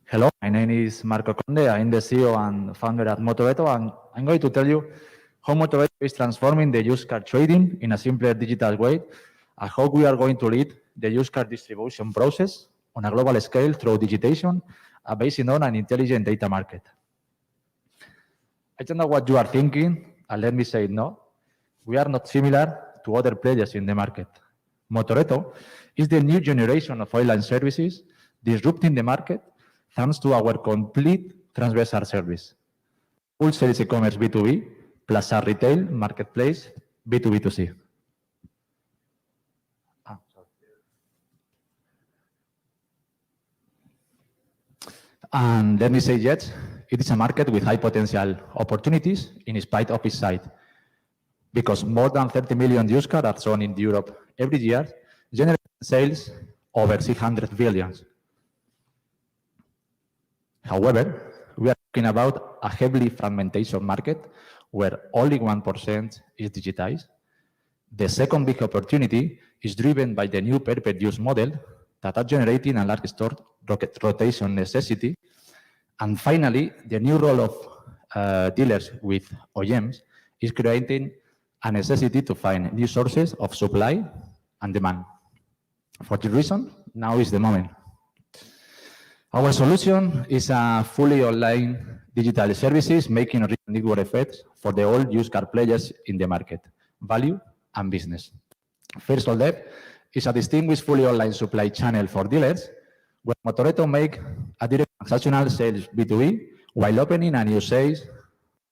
Hello, my name is Marco Conde. I'm the CEO and founder at Motoreto, and I'm going to tell you how Motoreto is transforming the used car trading in a simpler digital way, and how we are going to lead the used car distribution process on a global scale through digitization, based on an intelligent data market. I don't know what you are thinking, and let me say no. We are not similar to other players in the market. Motoreto is the new generation of oil and services disrupting the market thanks to our complete transversal service. Full sales e-commerce B2B, plus our retail marketplace B2B2C. And let me say yet, it is a market with high potential opportunities in spite of its size, because more than 30 million used cars are sold in Europe every year, generating sales over 600 billion. However, we are talking about a heavily fragmentation market where only 1% is digitized. The second big opportunity is driven by the new perpetual use model that are generating a large store rotation necessity. And finally, the new role of dealers with OEMs is creating a necessity to find new sources of supply and demand. For this reason, now is the moment. Our solution is a fully online digital services making a real network effect for the all used car players in the market, value and business. First of all, is a distinguished fully online supply channel for dealers, where Motoreto make a direct transactional sales B2B while opening a new sales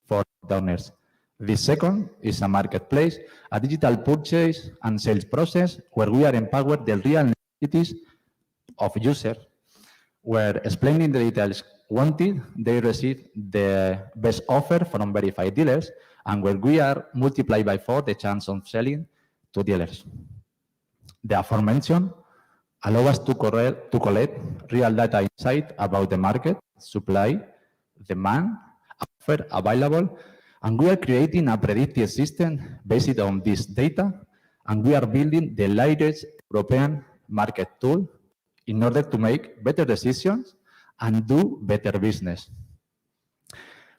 for owners. The second is a marketplace, a digital purchase and sales process where we are empowered the real necessities of users, where explaining the details wanted, they receive the best offer from verified dealers, and where we are multiplied by 4 the chance of selling to dealers. The aforementioned allow us to collect real data insight about the market, supply, demand, offer available, and we are creating a predictive system based on this data, and we are building the largest European market tool in order to make better decisions and do better business.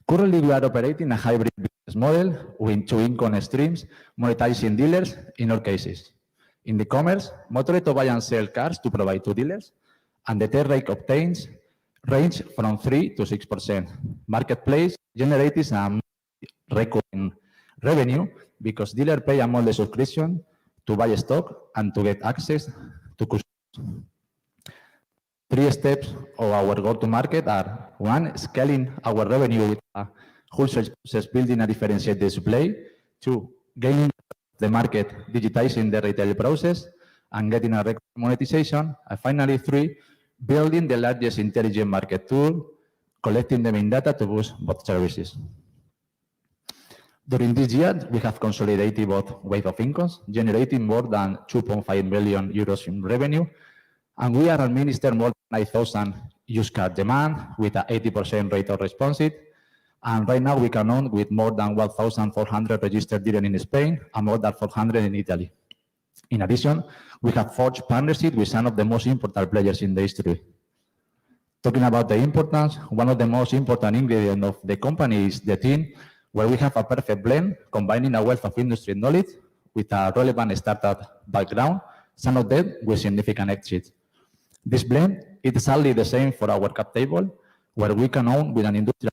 Currently, we are operating a hybrid business model with 2 income streams, monetizing dealers in all cases. In the commerce, Motoreto buy and sell cars to provide to dealers, and the take rate obtains range from 3 to 6%. Marketplace generates a recurring revenue because dealer pay a monthly subscription to buy stock and to get access to customers. 3 steps of our go-to-market are: 1, scaling our revenue with a wholesale process, building a differentiated display; 2, gaining the market, digitizing the retail process and getting a monetization; and finally, 3, building the largest intelligent market tool, collecting the main data to boost both services. During this year, we have consolidated both wave of incomes, generating more than 2.5 million euros in revenue, and we are administering more than 9,000 used car demand with an 80% rate of responsive. And right now we can own with more than 1,400 registered dealers in Spain and more than 400 in Italy. In addition, we have forged partnerships with some of the most important players in the history. Talking about the importance, one of the most important ingredients of the company is the team, where we have a perfect blend, combining a wealth of industry knowledge with a relevant startup background, some of them with significant exits. This blend is exactly the same for our cap table, where we can own with an industrial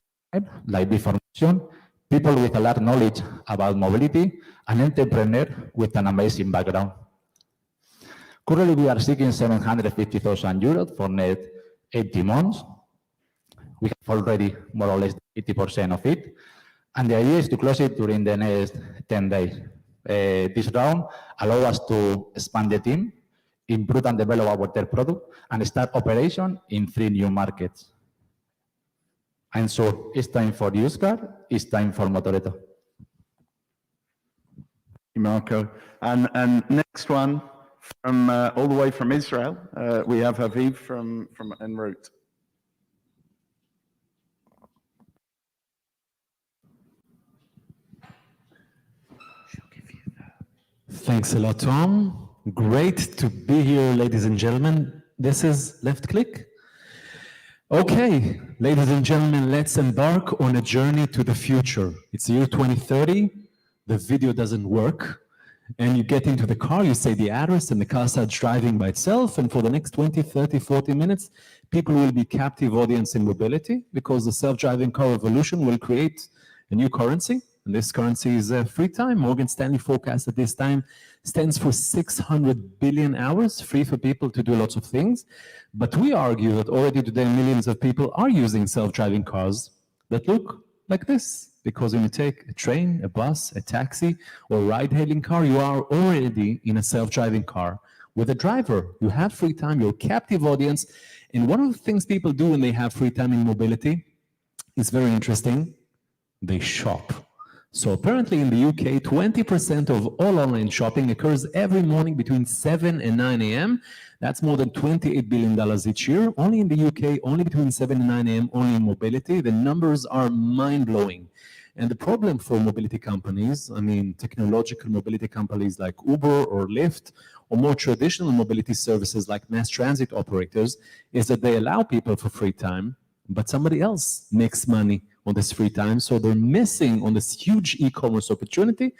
like B-Formation, people with a lot of knowledge about mobility, and entrepreneur with an amazing background. Currently, we are seeking 750,000 euros for net 80 months. We have already more or less 80% of it. And the idea is to close it during the next 10 days. This round allows us to expand the team, improve and develop our tech product, and start operation in 3 new markets. And so it's time for used car, it's time for Motoreto. Marco. And next one, from all the way from Israel, we have Aviv from ENROUTE. Thanks a lot, Tom. Great to be here, ladies and gentlemen. This is left click. Okay, ladies and gentlemen, let's embark on a journey to the future. It's the year 2030. The video doesn't work. And you get into the car, you say the address, and the car starts driving by itself. And for the next 20, 30, 40 minutes, people will be captive audience in mobility because the self-driving car revolution will create a new currency. And this currency is free time. Morgan Stanley forecast at this time stands for 600 billion hours, free for people to do lots of things. But we argue that already today millions of people are using self-driving cars that look like this. Because when you take a train, a bus, a taxi, or a ride-hailing car, you are already in a self-driving car with a driver. You have free time, you're a captive audience. And one of the things people do when they have free time in mobility is very interesting. They shop. So apparently in the UK, 20% of all online shopping occurs every morning between 7 and 9 a.m. That's more than $28 billion each year. Only in the UK, only between 7 and 9 a.m., only in mobility. The numbers are mind-blowing. And the problem for mobility companies, I mean, technological mobility companies like Uber or Lyft, or more traditional mobility services like mass transit operators, is that they allow people for free time, but somebody else makes money on this free time. So they're missing on this huge e-commerce opportunity.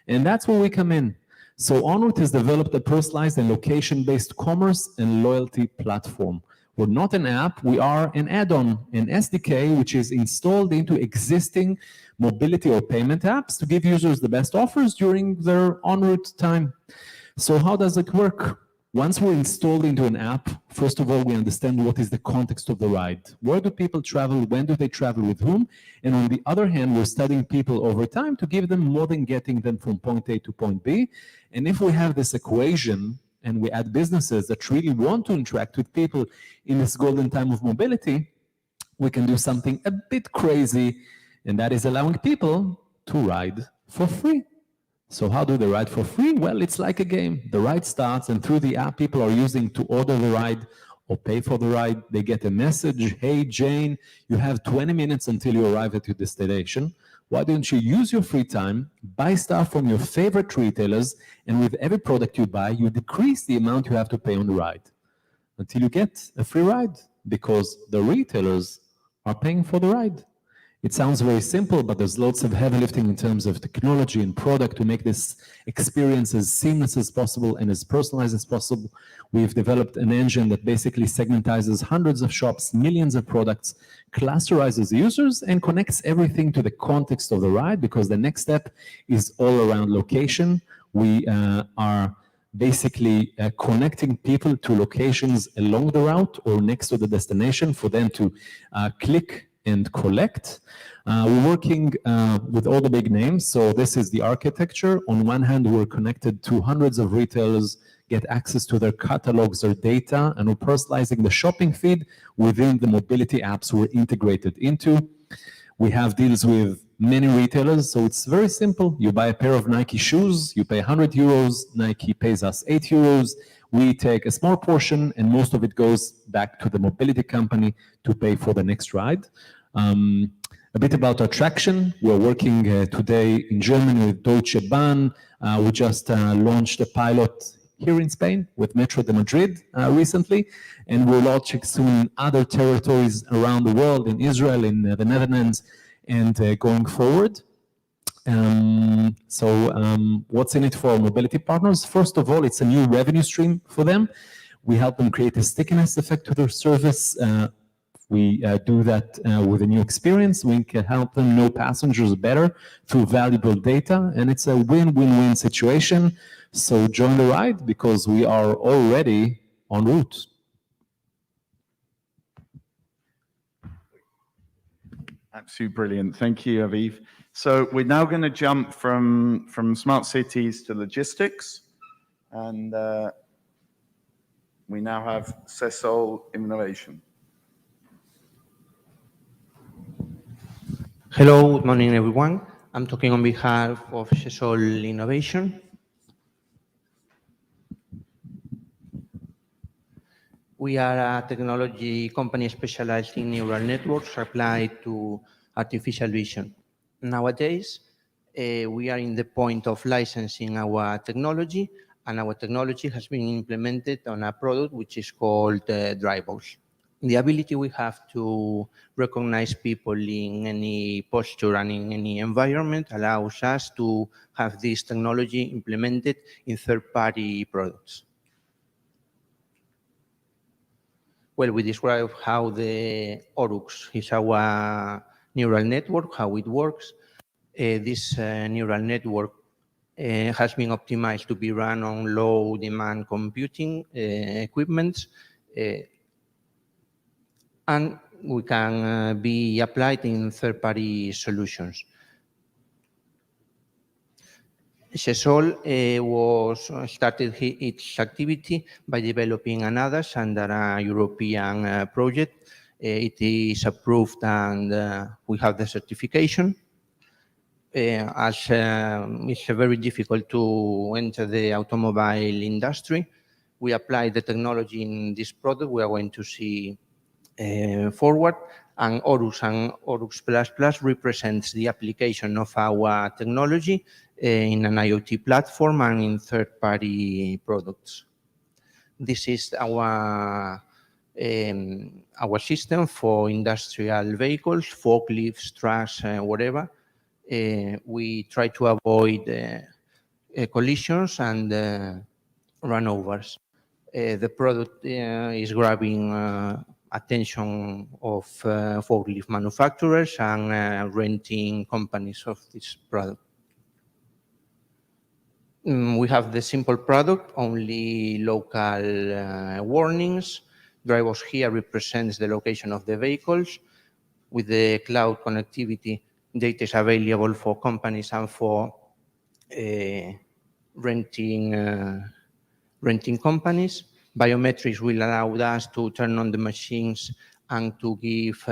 And that's where we come in. So ENROUTE has developed a personalized and location-based commerce and loyalty platform. We're not an app, we are an add-on, an SDK, which is installed into existing mobility or payment apps to give users the best offers during their ENROUTE time. So how does it work? Once we're installed into an app, first of all, we understand what is the context of the ride. Where do people travel? When do they travel? With whom? And on the other hand, we're studying people over time to give them more than getting them from point A to point B. And if we have this equation and we add businesses that really want to interact with people in this golden time of mobility, we can do something a bit crazy, and that is allowing people to ride for free. So how do they ride for free? Well, it's like a game. The ride starts, and through the app people are using to order the ride or pay for the ride. They get a message, hey, Jane, you have 20 minutes until you arrive at your destination. Why don't you use your free time, buy stuff from your favorite retailers, and with every product you buy, you decrease the amount you have to pay on the ride until you get a free ride because the retailers are paying for the ride. It sounds very simple, but there's lots of heavy lifting in terms of technology and product to make this experience as seamless as possible and as personalized as possible. We've developed an engine that basically segmentizes hundreds of shops, millions of products, clusterizes users, and connects everything to the context of the ride, because the next step is all around location. We are basically connecting people to locations along the route or next to the destination for them to click and collect. We're working with all the big names. So this is the architecture. On one hand, we're connected to hundreds of retailers, get access to their catalogs, their data, and we're personalizing the shopping feed within the mobility apps we're integrated into. We have deals with many retailers, so it's very simple. You buy a pair of Nike shoes, you pay 100 euros, Nike pays us 8 euros. We take a small portion, and most of it goes back to the mobility company to pay for the next ride. A bit about our traction. We're working today in Germany with Deutsche Bahn. We just launched a pilot here in Spain with Metro de Madrid recently, and we're launching soon in other territories around the world, in Israel, in the Netherlands, and going forward. What's in it for mobility partners? First of all, it's a new revenue stream for them. We help them create a stickiness effect to their service. We do that with a new experience. We can help them know passengers better through valuable data, and it's a win-win-win situation. So join the ride because we are already en route. Absolutely brilliant. Thank you, Aviv. So we're now going to jump from smart cities to logistics. And we now have Xesol Innovation. Hello, good morning, everyone. I'm talking on behalf of Xesol Innovation. We are a technology company specialized in neural networks applied to artificial vision. Nowadays, we are in the point of licensing our technology, and our technology has been implemented on a product which is called Drivos. The ability we have to recognize people in any posture and in any environment allows us to have this technology implemented in third-party products. Well, we describe how the ORUX is our neural network, how it works. This neural network has been optimized to be run on low-demand computing equipment, and we can be applied in third-party solutions. Xesol started its activity by developing an ADAS under a European project. It is approved and we have the certification. As it's very difficult to enter the automobile industry, we apply the technology in this product. We are going to see forward, and ORUX++ represents the application of our technology in an IoT platform and in third-party products. This is our system for industrial vehicles, forklifts, trucks, whatever. We try to avoid collisions and runovers. The product is grabbing attention of forklift manufacturers and renting companies of this product. We have the simple product, only local warnings. Drivos here represents the location of the vehicles. With the cloud connectivity, data is available for companies and for renting companies. Biometrics will allow us to turn on the machines and to give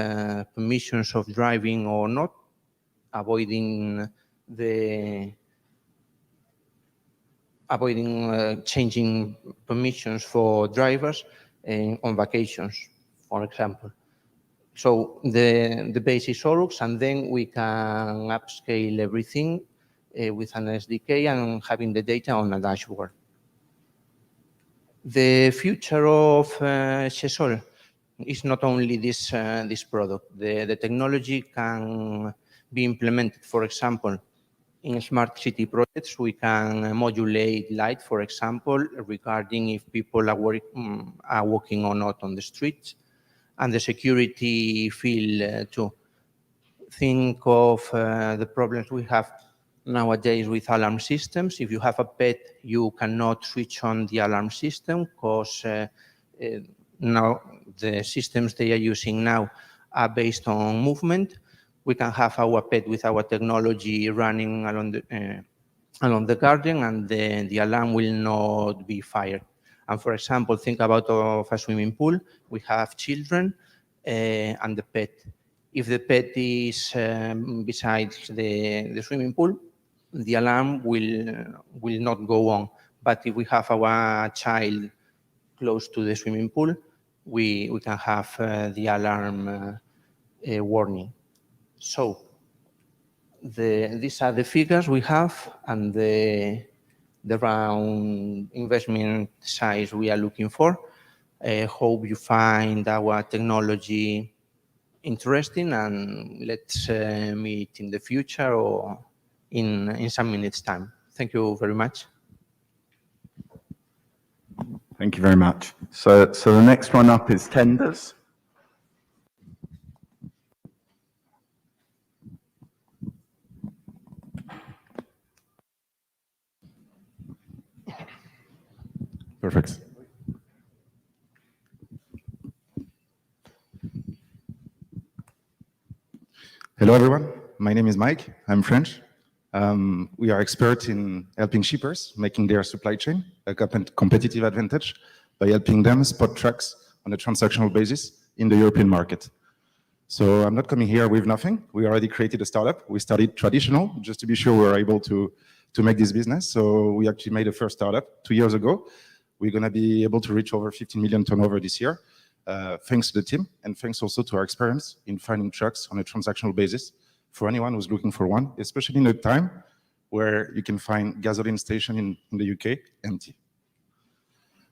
permissions of driving or not, avoiding changing permissions for drivers on vacations, for example. So the base is ORUX, and then we can upscale everything with an SDK and having the data on a dashboard. The future of Xesol is not only this product. The technology can be implemented, for example, in smart city projects. We can modulate light, for example, regarding if people are walking or not on the streets, and the security field too. Think of the problems we have nowadays with alarm systems. If you have a pet, you cannot switch on the alarm system because now the systems they are using now are based on movement. We can have our pet with our technology running along the garden, and the alarm will not be fired. And for example, think about a swimming pool. We have children and the pet. If the pet is beside the swimming pool, the alarm will not go on. But if we have our child close to the swimming pool, we can have the alarm warning. So these are the figures we have and the round investment size we are looking for. I hope you find our technology interesting, and let's meet in the future or in some minutes time. Thank you very much. Thank you very much. So the next one up is Tennders. Perfect. Hello, everyone. My name is Mike. I'm French. We are experts in helping shippers making their supply chain a competitive advantage by helping them spot trucks on a transactional basis in the European market. So I'm not coming here with nothing. We already created a startup. We started traditional just to be sure we're able to make this business. So we actually made a first startup 2 years ago. We're going to be able to reach over 15 million turnover this year, thanks to the team and thanks also to our experience in finding trucks on a transactional basis for anyone who's looking for one, especially in a time where you can find gasoline station in the UK empty.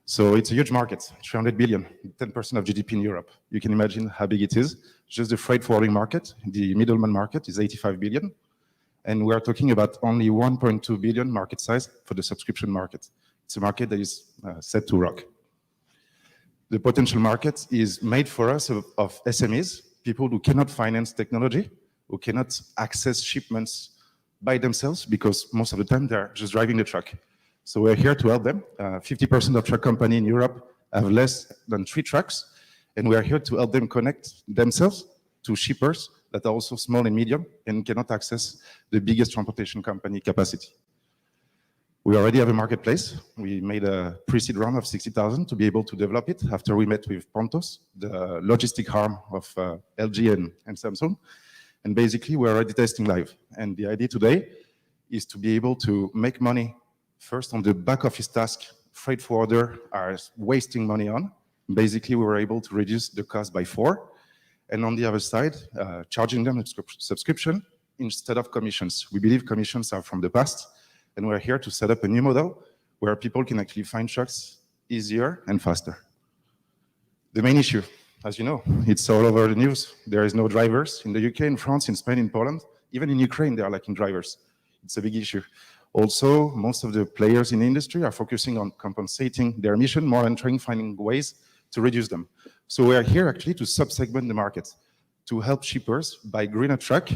So it's a huge market, 300 billion, 10% of GDP in Europe. You can imagine how big it is. Just the freight forwarding market, the middleman market is 85 billion. And we are talking about only 1.2 billion market size for the subscription market. It's a market that is set to rock. The potential market is made for us of SMEs, people who cannot finance technology, who cannot access shipments by themselves because most of the time they're just driving the truck. So we're here to help them. 50% of truck companies in Europe have less than 3 trucks, and we are here to help them connect themselves to shippers that are also small and medium and cannot access the biggest transportation company capacity. We already have a marketplace. We made a pre-seed round of 60,000 to be able to develop it after we met with Pontos, the logistic arm of LG and Samsung. And basically, we're already testing live. And the idea today is to be able to make money first on the back office task freight forwarder are wasting money on. Basically, we were able to reduce the cost by 4. And on the other side, charging them a subscription instead of commissions. We believe commissions are from the past. And we're here to set up a new model where people can actually find trucks easier and faster. The main issue, as you know, it's all over the news. There is no drivers in the UK, in France, in Spain, in Poland. Even in Ukraine, they are lacking drivers. It's a big issue. Also, most of the players in the industry are focusing on compensating their emission more than trying finding ways to reduce them. So we are here actually to sub-segment the market, to help shippers buy greener truck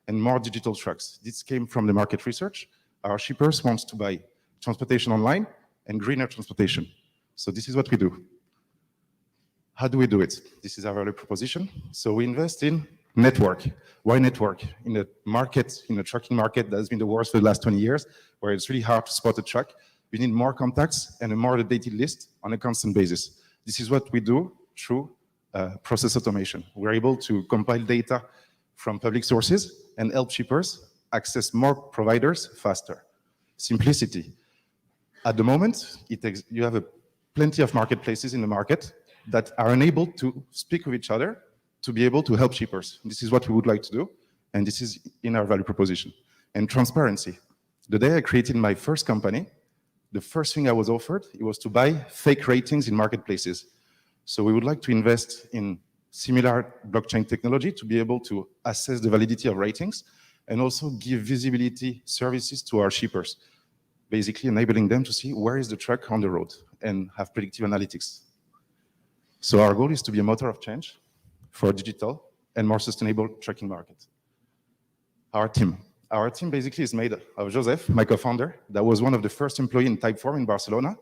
and more digital trucks. This came from the market research. Our shippers want to buy transportation online and greener transportation. So this is what we do. How do we do it? This is our value proposition. So we invest in network. Why network? In a market, in a trucking market that has been the worst for the last 20 years, where it's really hard to spot a truck, we need more contacts and a more updated list on a constant basis. This is what we do through process automation. We're able to compile data from public sources and help shippers access more providers faster. Simplicity. At the moment, you have plenty of marketplaces in the market that are unable to speak with each other to be able to help shippers. This is what we would like to do, and this is in our value proposition. And transparency. The day I created my first company, the first thing I was offered, it was to buy fake ratings in marketplaces. So we would like to invest in similar blockchain technology to be able to assess the validity of ratings and also give visibility services to our shippers, basically enabling them to see where is the truck on the road and have predictive analytics. So our goal is to be a motor of change for digital and more sustainable trucking market. Our team basically is made of Joseph, my co-founder, that was one of the first employees in Typeform in Barcelona,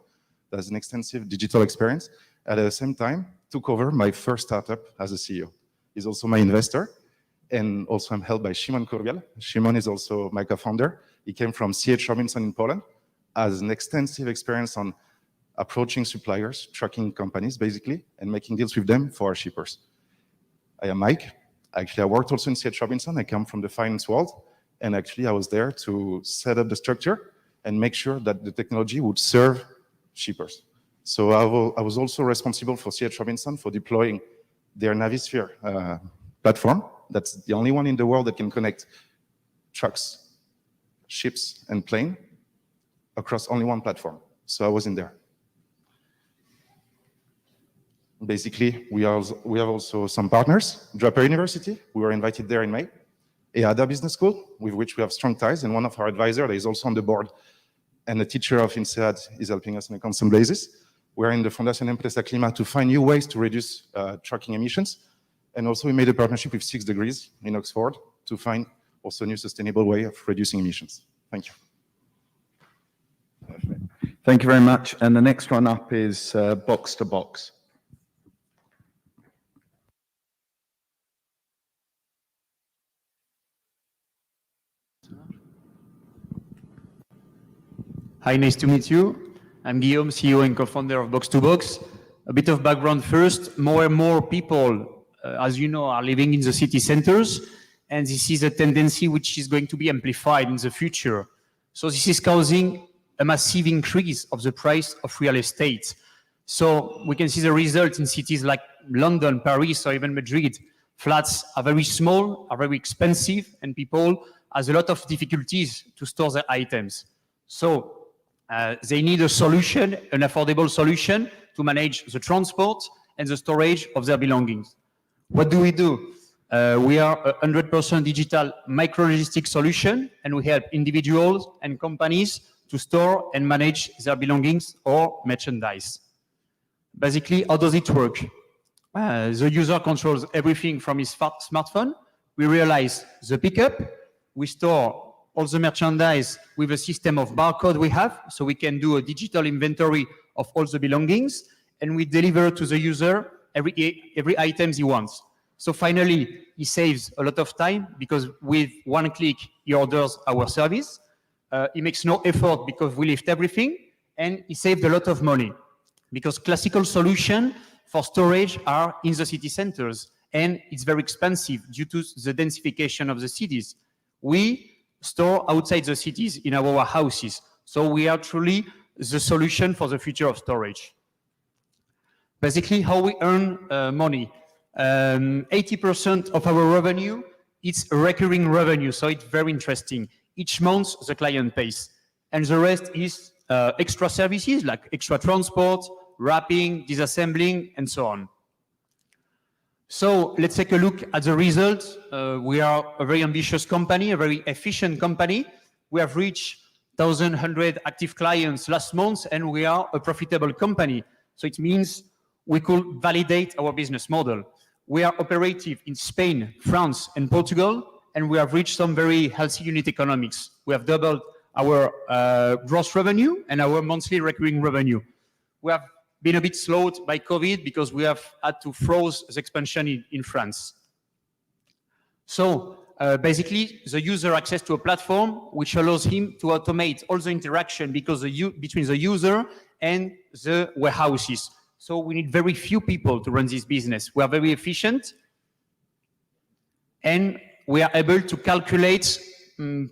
that has an extensive digital experience, at the same time took over my first startup as a CEO. He's also my investor. And also I'm helped by Szymon Kurwiel. Szymon is also my co-founder. He came from C.H. Robinson in Poland, has an extensive experience on approaching suppliers, trucking companies basically, and making deals with them for our shippers. I am Mike. Actually, I worked also in C.H. Robinson. I come from the finance world. And actually, I was there to set up the structure and make sure that the technology would serve shippers. So I was also responsible for C.H. Robinson for deploying their Navisphere platform. That's the only one in the world that can connect trucks, ships, and plane across only one platform. So I was in there. Basically, we have also some partners. Draper University, we were invited there in May. EADA Business School, with which we have strong ties, and one of our advisors is also on the board, and a teacher of INSEAD is helping us on a constant basis. We're in the Fundación Empresa Clima to find new ways to reduce trucking emissions, and also we made a partnership with 6 Degrees in Oxford to find also a new sustainable way of reducing emissions. Thank you. Perfect. Thank you very much. And the next one up is Box to Box. Hi, nice to meet you. I'm Guillaume, CEO and co-founder of Box2Box. A bit of background first. More and more people, as you know, are living in the city centers, and this is a tendency which is going to be amplified in the future. So this is causing a massive increase of the price of real estate. So we can see the result in cities like London, Paris, or even Madrid. Flats are very small, are very expensive, and people have a lot of difficulties to store their items. So they need a solution, an affordable solution, to manage the transport and the storage of their belongings. What do? We are a 100% digital micro-logistics solution, and we help individuals and companies to store and manage their belongings or merchandise. Basically, how does it work? The user controls everything from his smartphone. We realize the pickup. We store all the merchandise with a system of barcode we have, so we can do a digital inventory of all the belongings, and we deliver to the user every item he wants. So finally, he saves a lot of time because with one click, he orders our service. He makes no effort because we lift everything, and he saved a lot of money because classical solutions for storage are in the city centers, and it's very expensive due to the densification of the cities. We store outside the cities in our warehouses, so we are truly the solution for the future of storage. Basically, how we earn money. 80% of our revenue is recurring revenue, so it's very interesting. Each month, the client pays, and the rest is extra services like extra transport, wrapping, disassembling, and so on. So let's take a look at the results. We are a very ambitious company, a very efficient company. We have reached 1,100 active clients last month, and we are a profitable company. So it means we could validate our business model. We are operative in Spain, France, and Portugal, and we have reached some very healthy unit economics. We have doubled our gross revenue and our monthly recurring revenue. We have been a bit slowed by COVID because we have had to freeze the expansion in France. So basically, the user access to a platform which allows him to automate all the interaction between the user and the warehouses. So we need very few people to run this business. We are very efficient, and we are able to calculate,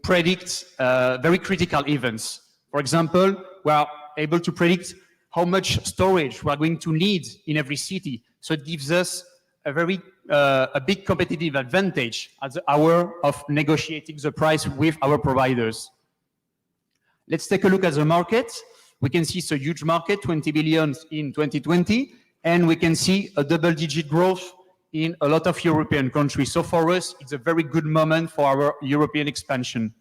predict very critical events. For example, we are able to predict how much storage we are going to need in every city. So it gives us a big competitive advantage at the hour of negotiating the price with our providers. Let's take a look at the market. We can see it's a huge market, 20 billion in 2020, and we can see a double-digit growth in a lot of European countries. So for us, it's a very good moment for our European expansion.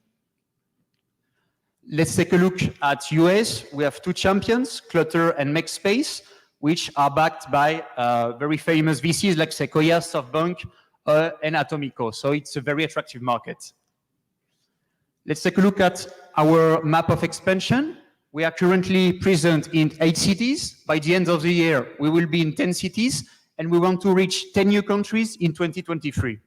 Let's take a look at US. We have two champions, Clutter and MakeSpace, which are backed by very famous VCs like Sequoia, SoftBank, and Atomico. So it's a very attractive market. Let's take a look at our map of expansion. We are currently present in 8 cities. By the end of the year, we will be in 10 cities, and we want to reach 10 new countries in 2023.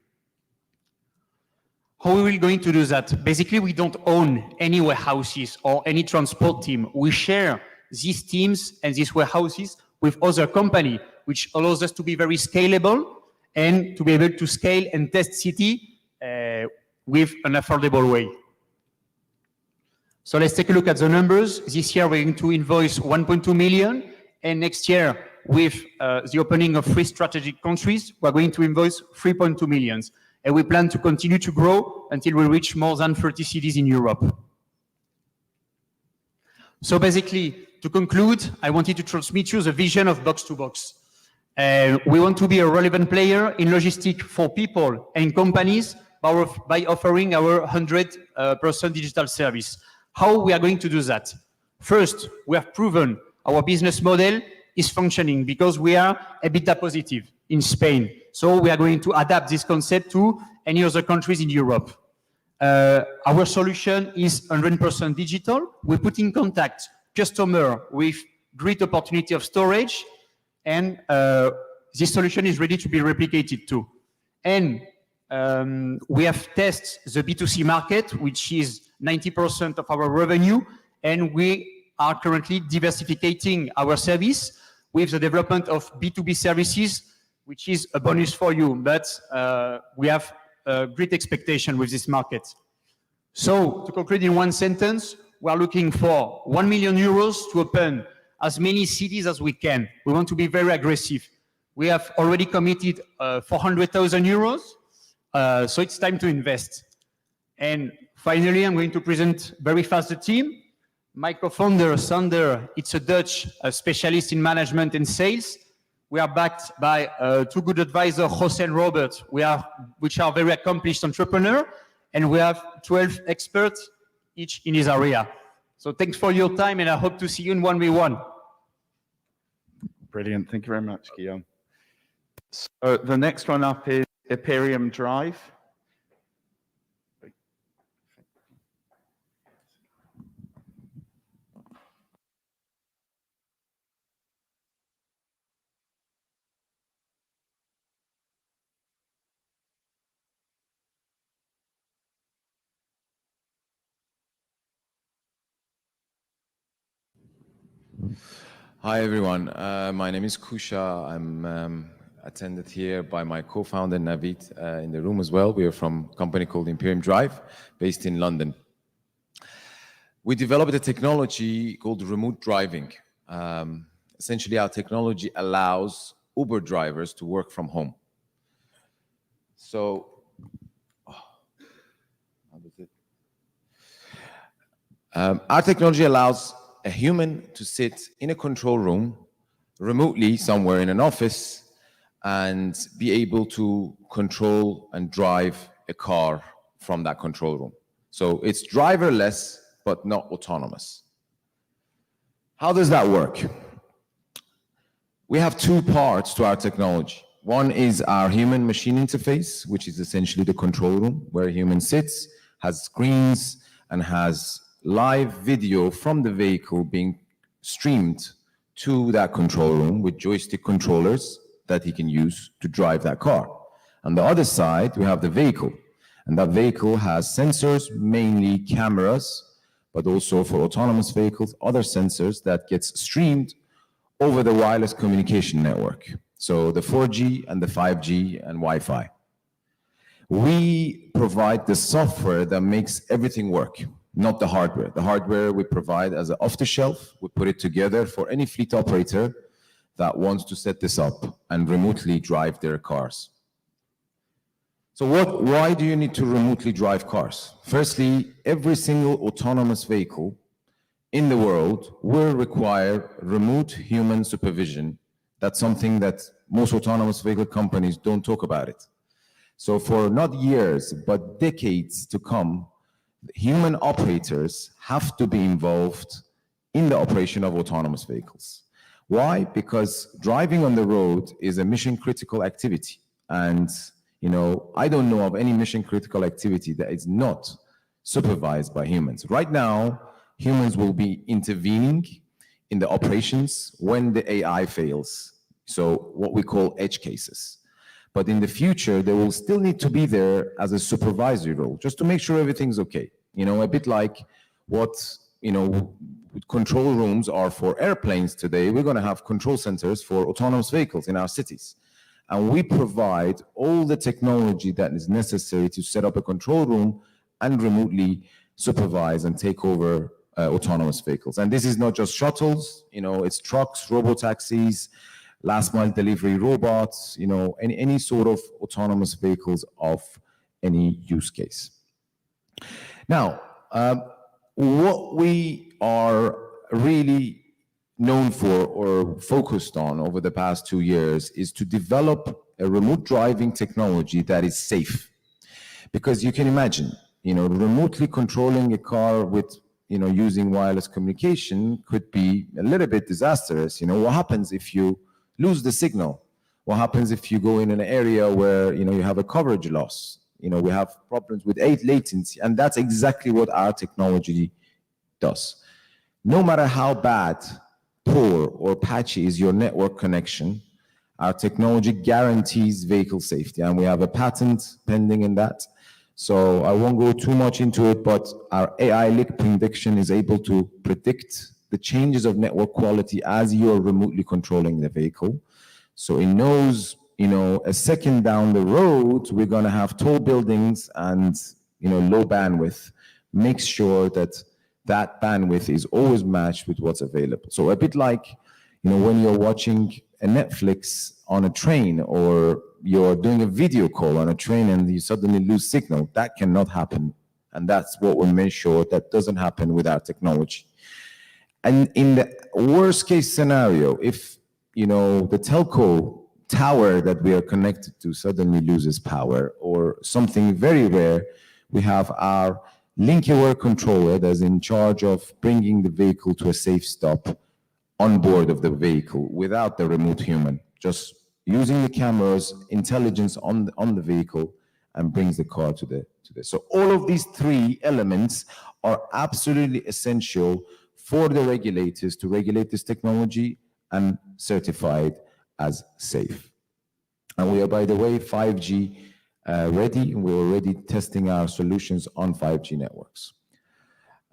How are we going to do that? Basically, we don't own any warehouses or any transport team. We share these teams and these warehouses with other companies, which allows us to be very scalable and to be able to scale and test city with an affordable way. So let's take a look at the numbers. This year, we're going to invoice 1.2 million. And next year, with the opening of 3 strategic countries, we're going to invoice 3.2 million. And we plan to continue to grow until we reach more than 30 cities in Europe. So basically, to conclude, I wanted to transmit you the vision of Box2Box. We want to be a relevant player in logistics for people and companies by offering our 100% digital service. How we are going to do that? First, we have proven our business model is functioning because we are EBITDA positive in Spain. So we are going to adapt this concept to any other countries in Europe. Our solution is 100% digital. We put in contact customer with great opportunity of storage, and this solution is ready to be replicated too. And we have tested the B2C market, which is 90% of our revenue, and we are currently diversifying our service with the development of B2B services, which is a bonus for you, but we have a great expectation with this market. So to conclude in one sentence, we are looking for 1 million euros to open as many cities as we can. We want to be very aggressive. We have already committed 400,000 euros, so it's time to invest. And finally, I'm going to present very fast the team. My co-founder, Sander, it's a Dutch specialist in management and sales. We are backed by two good advisors, Jose and Robert, which are very accomplished entrepreneurs, and we have 12 experts, each in his area. So thanks for your time, and I hope to see you in 1v1. Brilliant. Thank you very much, Guillaume. So the next one up is Imperium Drive. Hi everyone, my name is Kusha. I'm attended here by my co-founder Navid in the room as well. We are from a company called Imperium Drive, based in London. We developed a technology called remote driving. Essentially, our technology allows Uber drivers to work from home. So, how does it? Our technology allows a human to sit in a control room remotely somewhere in an office and be able to control and drive a car from that control room. So it's driverless, but not autonomous. How does that work? We have two parts to our technology. One is our human-machine interface, which is essentially the control room where a human sits, has screens, and has live video from the vehicle being streamed to that control room with joystick controllers that he can use to drive that car. On the other side, we have the vehicle, and that vehicle has sensors, mainly cameras, but also for autonomous vehicles, other sensors that gets streamed over the wireless communication network. So the 4G and the 5G and Wi-Fi. We provide the software that makes everything work, not the hardware. The hardware we provide as an off-the-shelf. We put it together for any fleet operator that wants to set this up and remotely drive their cars. So why do you need to remotely drive cars? Firstly, every single autonomous vehicle in the world will require remote human supervision. That's something that most autonomous vehicle companies don't talk about it. So for not years, but decades to come, human operators have to be involved in the operation of autonomous vehicles. Why? Because driving on the road is a mission-critical activity. And, you know, I don't know of any mission-critical activity that is not supervised by humans. Right now, humans will be intervening in the operations when the AI fails. So what we call edge cases. But in the future, they will still need to be there as a supervisory role, just to make sure everything's okay. You know, a bit like what, you know, control rooms are for airplanes today. We're going to have control centers for autonomous vehicles in our cities. And we provide all the technology that is necessary to set up a control room and remotely supervise and take over autonomous vehicles. And this is not just shuttles, you know, it's trucks, robotaxis, last mile delivery robots, you know, any sort of autonomous vehicles of any use case. Now, what we are really known for or focused on over the past 2 years is to develop a remote driving technology that is safe. Because you can imagine, remotely controlling a car with, using wireless communication could be a little bit disastrous. What happens if you lose the signal? What happens if you go in an area where, you have a coverage loss? We have problems with latency, and that's exactly what our technology does. No matter how bad, poor, or patchy is your network connection, our technology guarantees vehicle safety, and we have a patent pending in that. So I won't go too much into it, but our AI leak prediction is able to predict the changes of network quality as you are remotely controlling the vehicle. So it knows, a second down the road, we're going to have tall buildings and, low bandwidth. Make sure that that bandwidth is always matched with what's available. So a bit like, when you're watching a Netflix on a train, or you're doing a video call on a train and you suddenly lose signal, that cannot happen. And that's what we make sure that doesn't happen with our technology. And in the worst case scenario, if, the telco tower that we are connected to suddenly loses power, or something very rare, we have our link-aware controller that's in charge of bringing the vehicle to a safe stop on board of the vehicle without the remote human, just using the camera's intelligence on the vehicle, and brings the car to the. So all of these three elements are absolutely essential for the regulators to regulate this technology and certify it as safe. And we are, by the way, 5G ready, and we're already testing our solutions on 5G networks.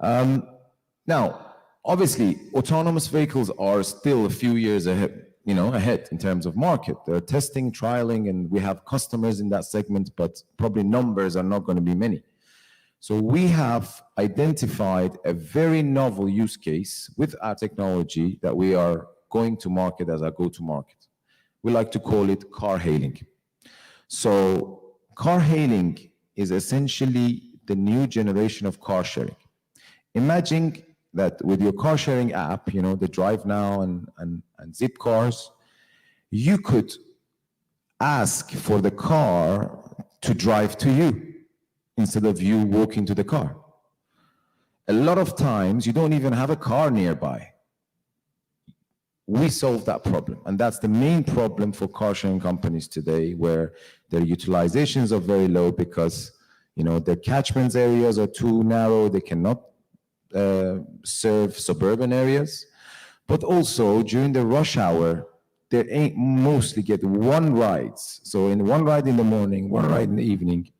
Now, obviously, autonomous vehicles are still a few years ahead, ahead in terms of market. They're testing, trialing, and we have customers in that segment, but probably numbers are not going to be many. So we have identified a very novel use case with our technology that we are going to market as our go-to-market. We like to call it car hailing. So car hailing is essentially the new generation of car sharing. Imagine that with your car sharing app, the Drive Now and Zip cars, you could ask for the car to drive to you instead of you walking to the car. A lot of times you don't even have a car nearby. We solve that problem, and that's the main problem for car sharing companies today, where their utilizations are very low because their catchment areas are too narrow. They cannot serve suburban areas, but also during the rush hour, they mostly get one rides. So in one ride in the morning, one ride in the evening,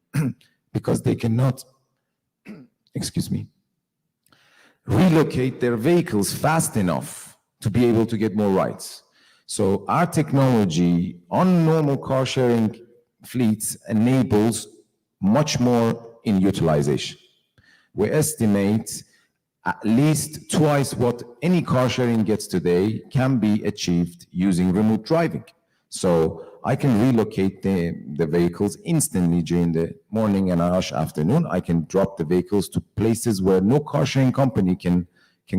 because they cannot, relocate their vehicles fast enough to be able to get more rides. So our technology on normal car sharing fleets enables much more in utilization. We estimate at least twice what any car sharing gets today can be achieved using remote driving. So I can relocate the vehicles instantly during the morning and rush afternoon. I can drop the vehicles to places where no car sharing company can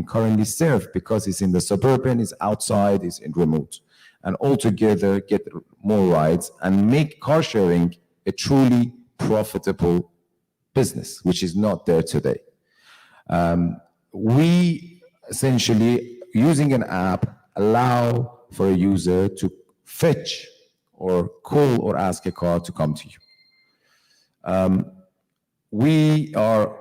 currently serve, because it's in the suburban, it's outside, it's in remote. And altogether get more rides and make car sharing a truly profitable business, which is not there today. We essentially, using an app, allow for a user to fetch or call or ask a car to come to you. We are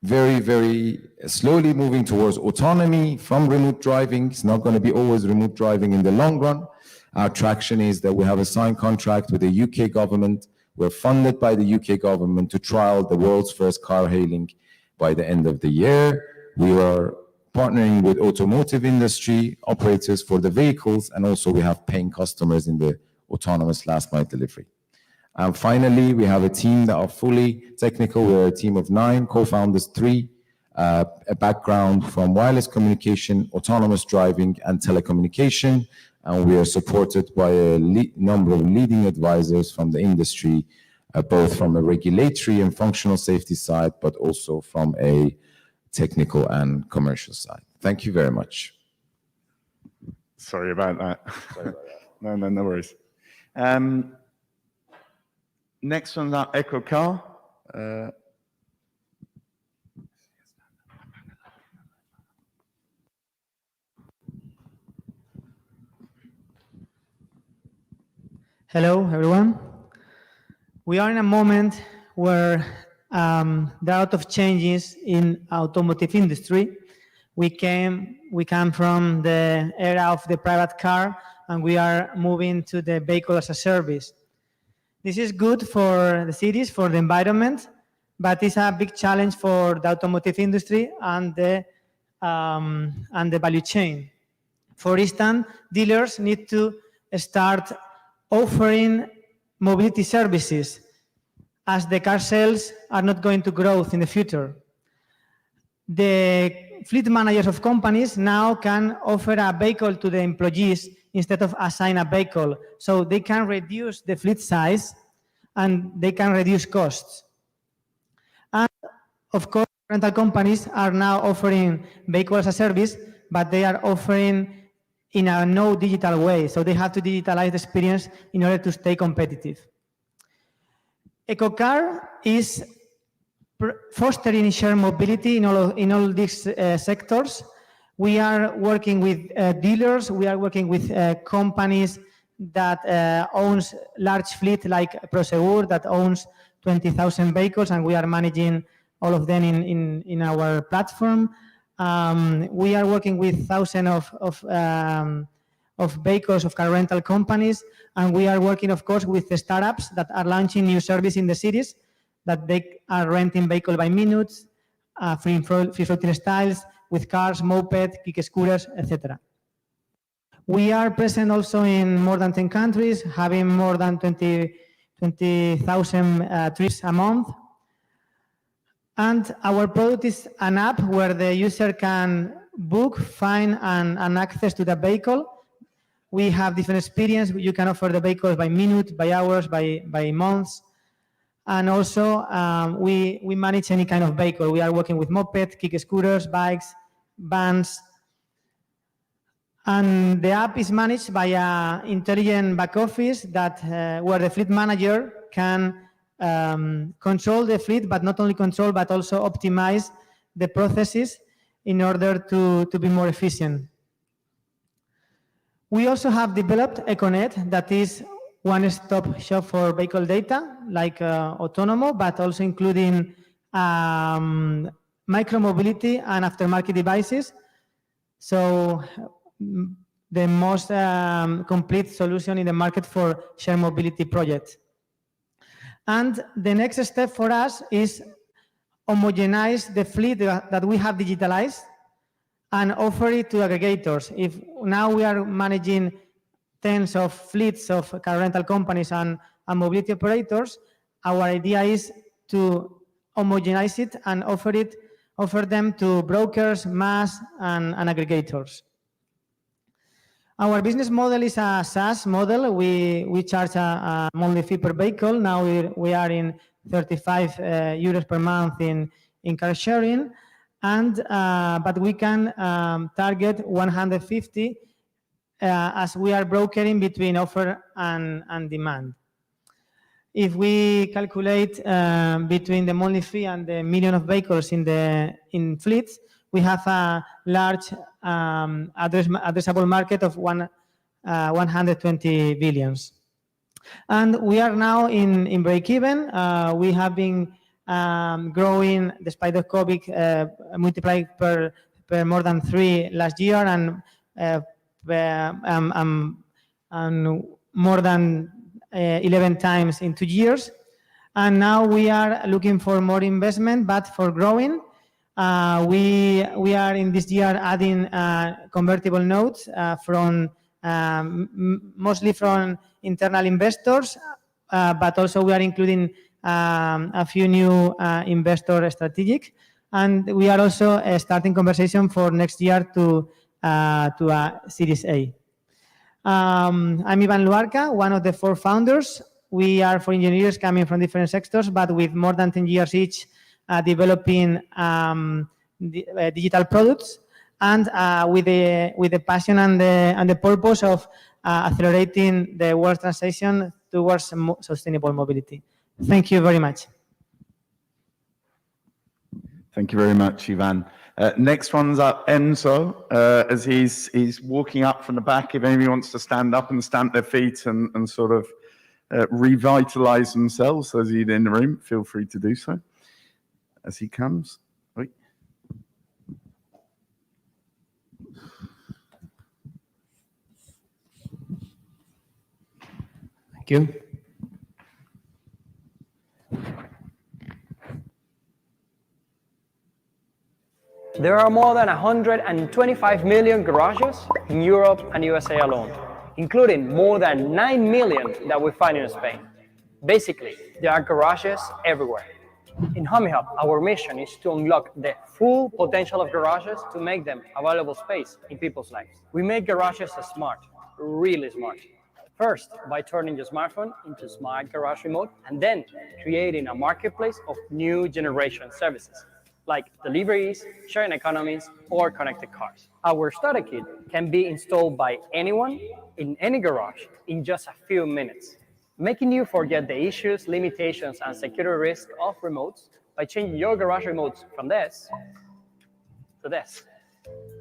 very, very slowly moving towards autonomy from remote driving. It's not going to be always remote driving in the long run. Our traction is that we have a signed contract with the UK government. We're funded by the UK government to trial the world's first car hailing by the end of the year. We are partnering with automotive industry operators for the vehicles, and also we have paying customers in the autonomous last mile delivery. And finally, we have a team that are fully technical. We're a team of 9, co-founders 3, a background from wireless communication, autonomous driving, and telecommunication. And we are supported by a number of leading advisors from the industry, both from a regulatory and functional safety side, but also from a technical and commercial side. Thank you very much. Sorry about that. No worries. Next one's our Eccocar. Hello, everyone. We are in a moment where there are a lot of changes in automotive industry. We come from the era of the private car, and we are moving to the vehicle as a service. This is good for the cities, for the environment, but it's a big challenge for the automotive industry and the value chain. For instance, dealers need to start offering mobility services, as the car sales are not going to grow in the future. The fleet managers of companies now can offer a vehicle to the employees instead of assign a vehicle, so they can reduce the fleet size and they can reduce costs. And of course, rental companies are now offering vehicle as a service, but they are offering in a no digital way, so they have to digitalize the experience in order to stay competitive. Eccocar is fostering shared mobility in all these sectors. We are working with dealers, we are working with companies that owns large fleet like Prosegur that owns 20,000 vehicles, and we are managing all of them in our platform. We are working with thousands of vehicles of car rental companies, and we are working, of course, with the startups that are launching new service in the cities, that they are renting vehicle by minutes, free floating styles, with cars, moped, kick scooters, etc. We are present also in more than 10 countries, having more than 20,000 trips a month. And our product is an app where the user can book, find, and access to the vehicle. We have different experience. You can offer the vehicles by minute, by hours, by months. And also, we manage any kind of vehicle. We are working with moped, kick scooters, bikes, vans. And the app is managed by an intelligent back office that where the fleet manager can control the fleet, but not only control, but also optimize the processes in order to be more efficient. We also have developed Econet, that is one-stop shop for vehicle data, like Autonomo, but also including micro-mobility and aftermarket devices. So the most complete solution in the market for shared mobility projects. And the next step for us is homogenize the fleet that we have digitalized and offer it to aggregators. If now we are managing tens of fleets of car rental companies and mobility operators, our idea is to homogenize it and offer them to brokers, MAS, and aggregators. Our business model is a SaaS model. We charge a monthly fee per vehicle. Now we are in 35 euros per month in car sharing, and but we can target 150 as we are brokering between offer and demand. If we calculate between the monthly fee and the million of vehicles in fleets, we have a large addressable market of 120 billions. And we are now in break-even. We have been growing despite the COVID, multiplied per more than 3 last year, and more than 11 times in 2 years. And now we are looking for more investment, but for growing. We are in this year adding convertible notes from mostly from internal investors, but also we are including a few new investor strategic, and we are also starting conversation for next year to a Series A. I'm Ivan Luarca, one of the 4 founders. We are 4 engineers coming from different sectors, but with more than 10 years each developing digital products, and with the passion and the purpose of accelerating the world transition towards sustainable mobility. Thank you very much. Thank you very much, Ivan. Next one's up, Enzo, as he's walking up from the back. If anybody wants to stand up and stamp their feet and sort of revitalize themselves, those of you in the room, feel free to do so as he comes. Oi. Thank you. There are more than 125 million garages in Europe and USA alone, including more than 9 million that we find in Spain. Basically, there are garages everywhere. In HOMYHUB, our mission is to unlock the full potential of garages to make them a valuable space in people's lives. We make garages smart, really smart. First, by turning your smartphone into smart garage remote, and then creating a marketplace of new generation services, like deliveries, sharing economies, or connected cars. Our starter kit can be installed by anyone in any garage in just a few minutes, making you forget the issues, limitations, and security risk of remotes by changing your garage remotes from this to this,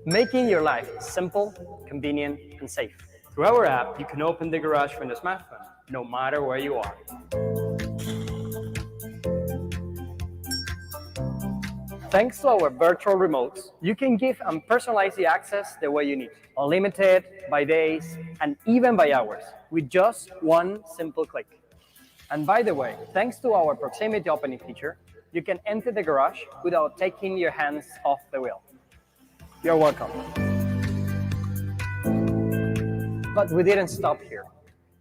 making your life simple, convenient, and safe. Through our app, you can open the garage from the smartphone, no matter where you are. Thanks to our virtual remotes, you can give and personalize the access the way you need, unlimited, by days, and even by hours, with just one simple click. And by the way, thanks to our proximity opening feature, you can enter the garage without taking your hands off the wheel. You're welcome. But we didn't stop here.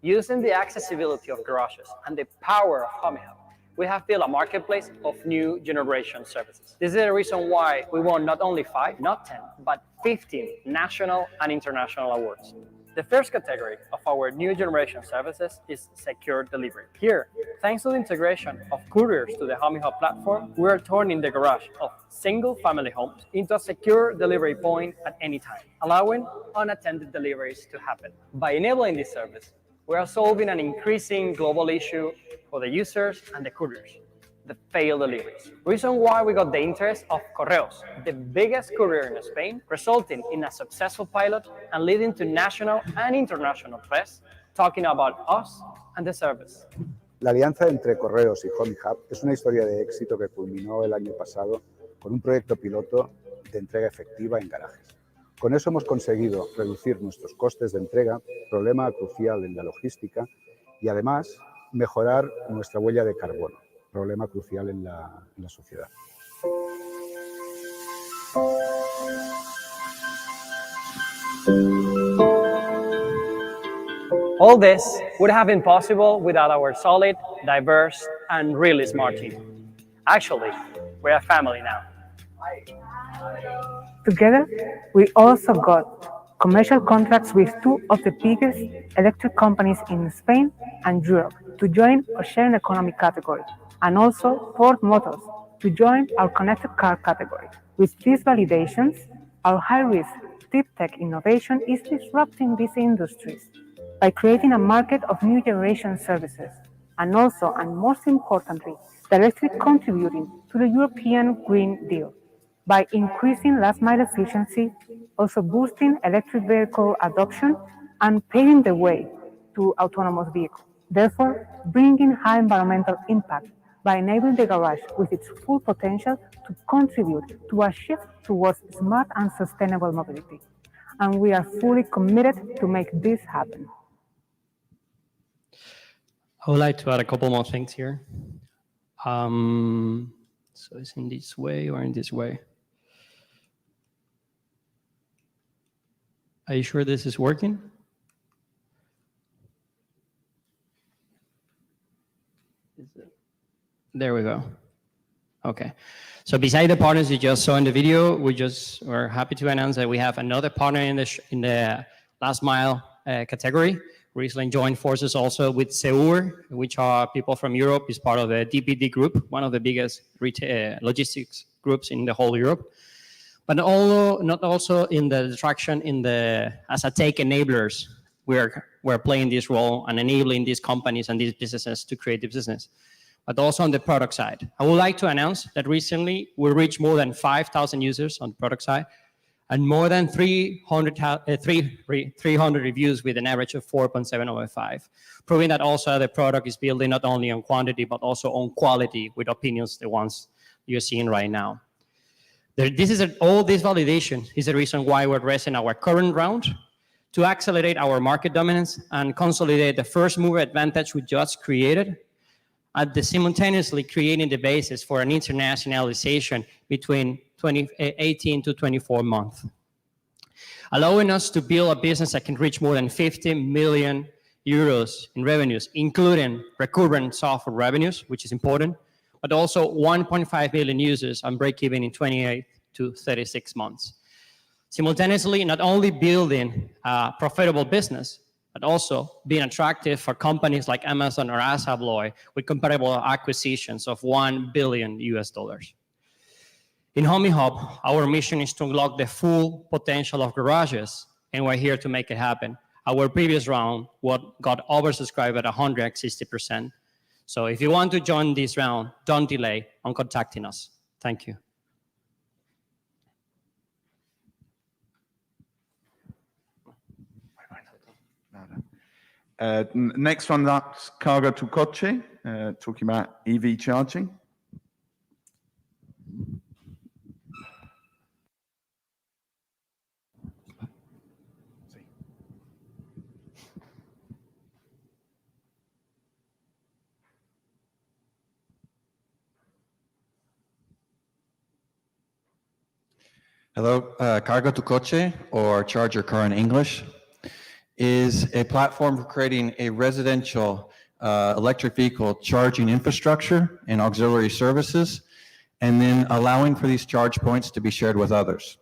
Using the accessibility of garages and the power of HOMYHUB, we have built a marketplace of new generation services. This is the reason why we won not only 5, not 10, but 15 national and international awards. The first category of our new generation services is secure delivery. Here, thanks to the integration of couriers to the HOMYHUB platform, we are turning the garage of single-family homes into a secure delivery point at any time, allowing unattended deliveries to happen. By enabling this service, we are solving an increasing global issue for the users and the couriers, the failed deliveries. Reason why we got the interest of Correos, the biggest courier in Spain, resulting in a successful pilot and leading to national and international press talking about us and the service. La alianza entre Correos y HOMYHUB es una historia de éxito que culminó el año pasado con un proyecto piloto de entrega efectiva en garajes. Con eso hemos conseguido reducir nuestros costes de entrega, problema crucial en la logística, y además mejorar nuestra huella de carbono, problema crucial en la sociedad. All this would have been possible without our solid, diverse, and really smart team. Actually, we're a family now. Together, we also got commercial contracts with 2 of the biggest electric companies in Spain and Europe to join our sharing economy category, and also Ford Motors to join our connected car category. With these validations, our high-risk deep tech innovation is disrupting these industries by creating a market of new generation services, and also, and most importantly, directly contributing to the European Green Deal by increasing last mile efficiency, also boosting electric vehicle adoption, and paving the way to autonomous vehicles. Therefore, bringing high environmental impact by enabling the garage with its full potential to contribute to a shift towards smart and sustainable mobility. And we are fully committed to make this happen. I would like to add a couple more things here. So it's in this way or in this way. Are you sure this is working? There we go. Okay. So beside the partners you just saw in the video, we're happy to announce that we have another partner in the last mile category. Recently joined forces also with Csso, which are people from Europe, is part of the DPD group, one of the biggest logistics groups in the whole Europe. But not also in the traction as a tech enablers, we're playing this role and enabling these companies and these businesses to create the business. but also on the product side. I would like to announce that recently we reached more than 5,000 users on the product side and more than 300 reviews with an average of 4.7 over 5, proving that also the product is building not only on quantity, but also on quality with opinions, the ones you're seeing right now. All this validation is the reason why we're addressing our current round to accelerate our market dominance and consolidate the first mover advantage we just created, and simultaneously creating the basis for an internationalization between 18 to 24 months, allowing us to build a business that can reach more than 50 million euros in revenues, including recurrent software revenues, which is important, but also 1.5 million users and break even in 28 to 36 months. Simultaneously, not only building a profitable business, but also being attractive for companies like Amazon or Abloy with comparable acquisitions of $1 billion. In HOMYHUB, our mission is to unlock the full potential of garages, and we're here to make it happen. Our previous round got oversubscribed at 160%. So if you want to join this round, don't delay on contacting us. Thank you. Next one up's CargaTuCoche, talking about EV charging. Hello, CargaTuCoche, or Charge Your Car in English, is a platform for creating a residential electric vehicle charging infrastructure and auxiliary services, and then allowing for these charge points to be shared with others.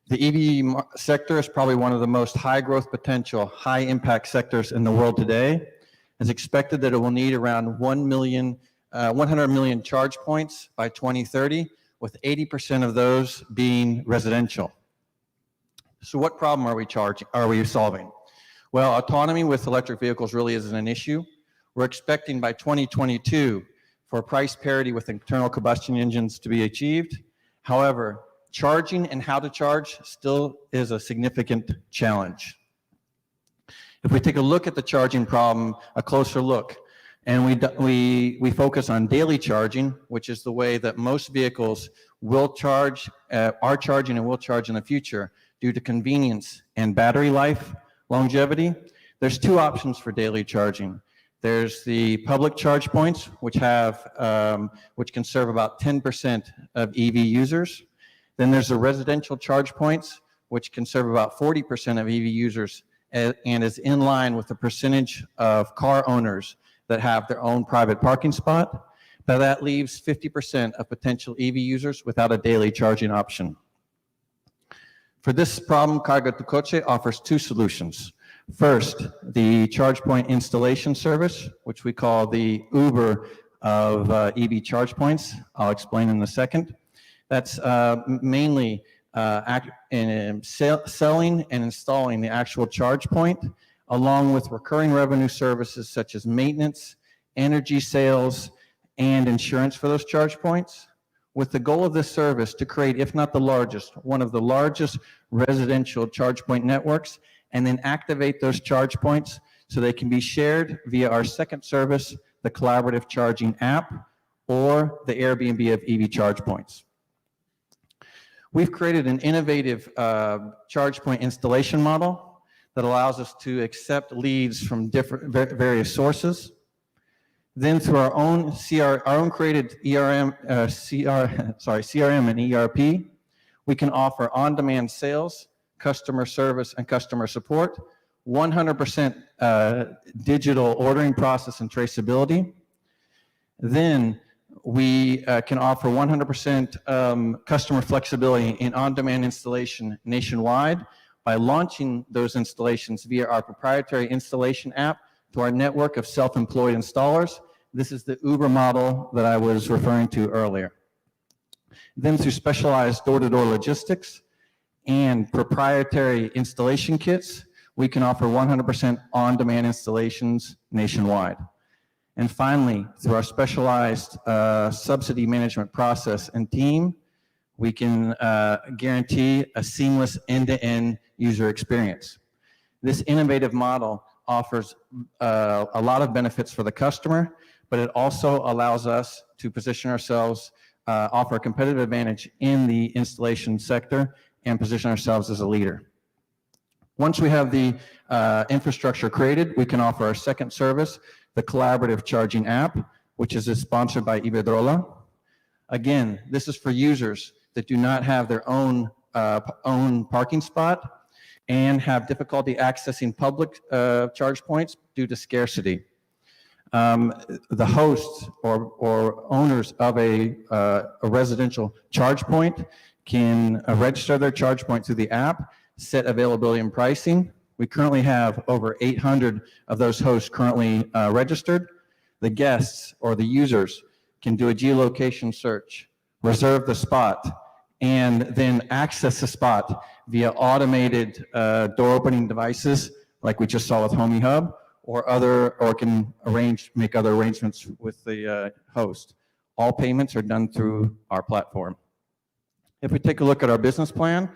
The EV sector is probably one of the most high growth potential, high impact sectors in the world today. It's expected that it will need around 100 million charge points by 2030, with 80% of those being residential. So what problem are we solving? Well, autonomy with electric vehicles really isn't an issue. We're expecting by 2022 for price parity with internal combustion engines to be achieved. However, charging and how to charge still is a significant challenge. If we take a look at the charging problem, a closer look, and we focus on daily charging, which is the way that most vehicles will charge, are charging and will charge in the future due to convenience and battery life longevity. There's two options for daily charging. There's the public charge points, which can serve about 10% of EV users. Then there's the residential charge points, which can serve about 40% of EV users and is in line with the percentage of car owners that have their own private parking spot. But that leaves 50% of potential EV users without a daily charging option. For this problem, CargaTuCoche offers two solutions. First, the charge point installation service, which we call the Uber of EV charge points. I'll explain in a second. That's mainly selling and installing the actual charge point, along with recurring revenue services such as maintenance, energy sales, and insurance for those charge points, with the goal of this service to create, if not the largest, one of the largest residential charge point networks, and then activate those charge points so they can be shared via our second service, the collaborative charging app, or the Airbnb of EV charge points. We've created an innovative charge point installation model that allows us to accept leads from various sources. Then through our own created CRM and ERP, we can offer on-demand sales, customer service, and customer support, 100% digital ordering process and traceability. Then we can offer 100% customer flexibility in on-demand installation nationwide by launching those installations via our proprietary installation app to our network of self-employed installers. This is the Uber model that I was referring to earlier. Then through specialized door-to-door logistics and proprietary installation kits, we can offer 100% on-demand installations nationwide. And finally, through our specialized subsidy management process and team, we can guarantee a seamless end-to-end user experience. This innovative model offers a lot of benefits for the customer, but it also allows us to position ourselves, offer a competitive advantage in the installation sector and position ourselves as a leader. Once we have the infrastructure created, we can offer our second service, the collaborative charging app, which is sponsored by Iberdrola. Again, this is for users that do not have their own parking spot and have difficulty accessing public charge points due to scarcity. The hosts or owners of a residential charge point can register their charge point through the app, set availability and pricing. We currently have over 800 of those hosts currently registered. The guests or the users can do a geolocation search, reserve the spot, and then access the spot via automated door opening devices like we just saw with HOMYHUB, or can make other arrangements with the host. All payments are done through our platform. If we take a look at our business plan,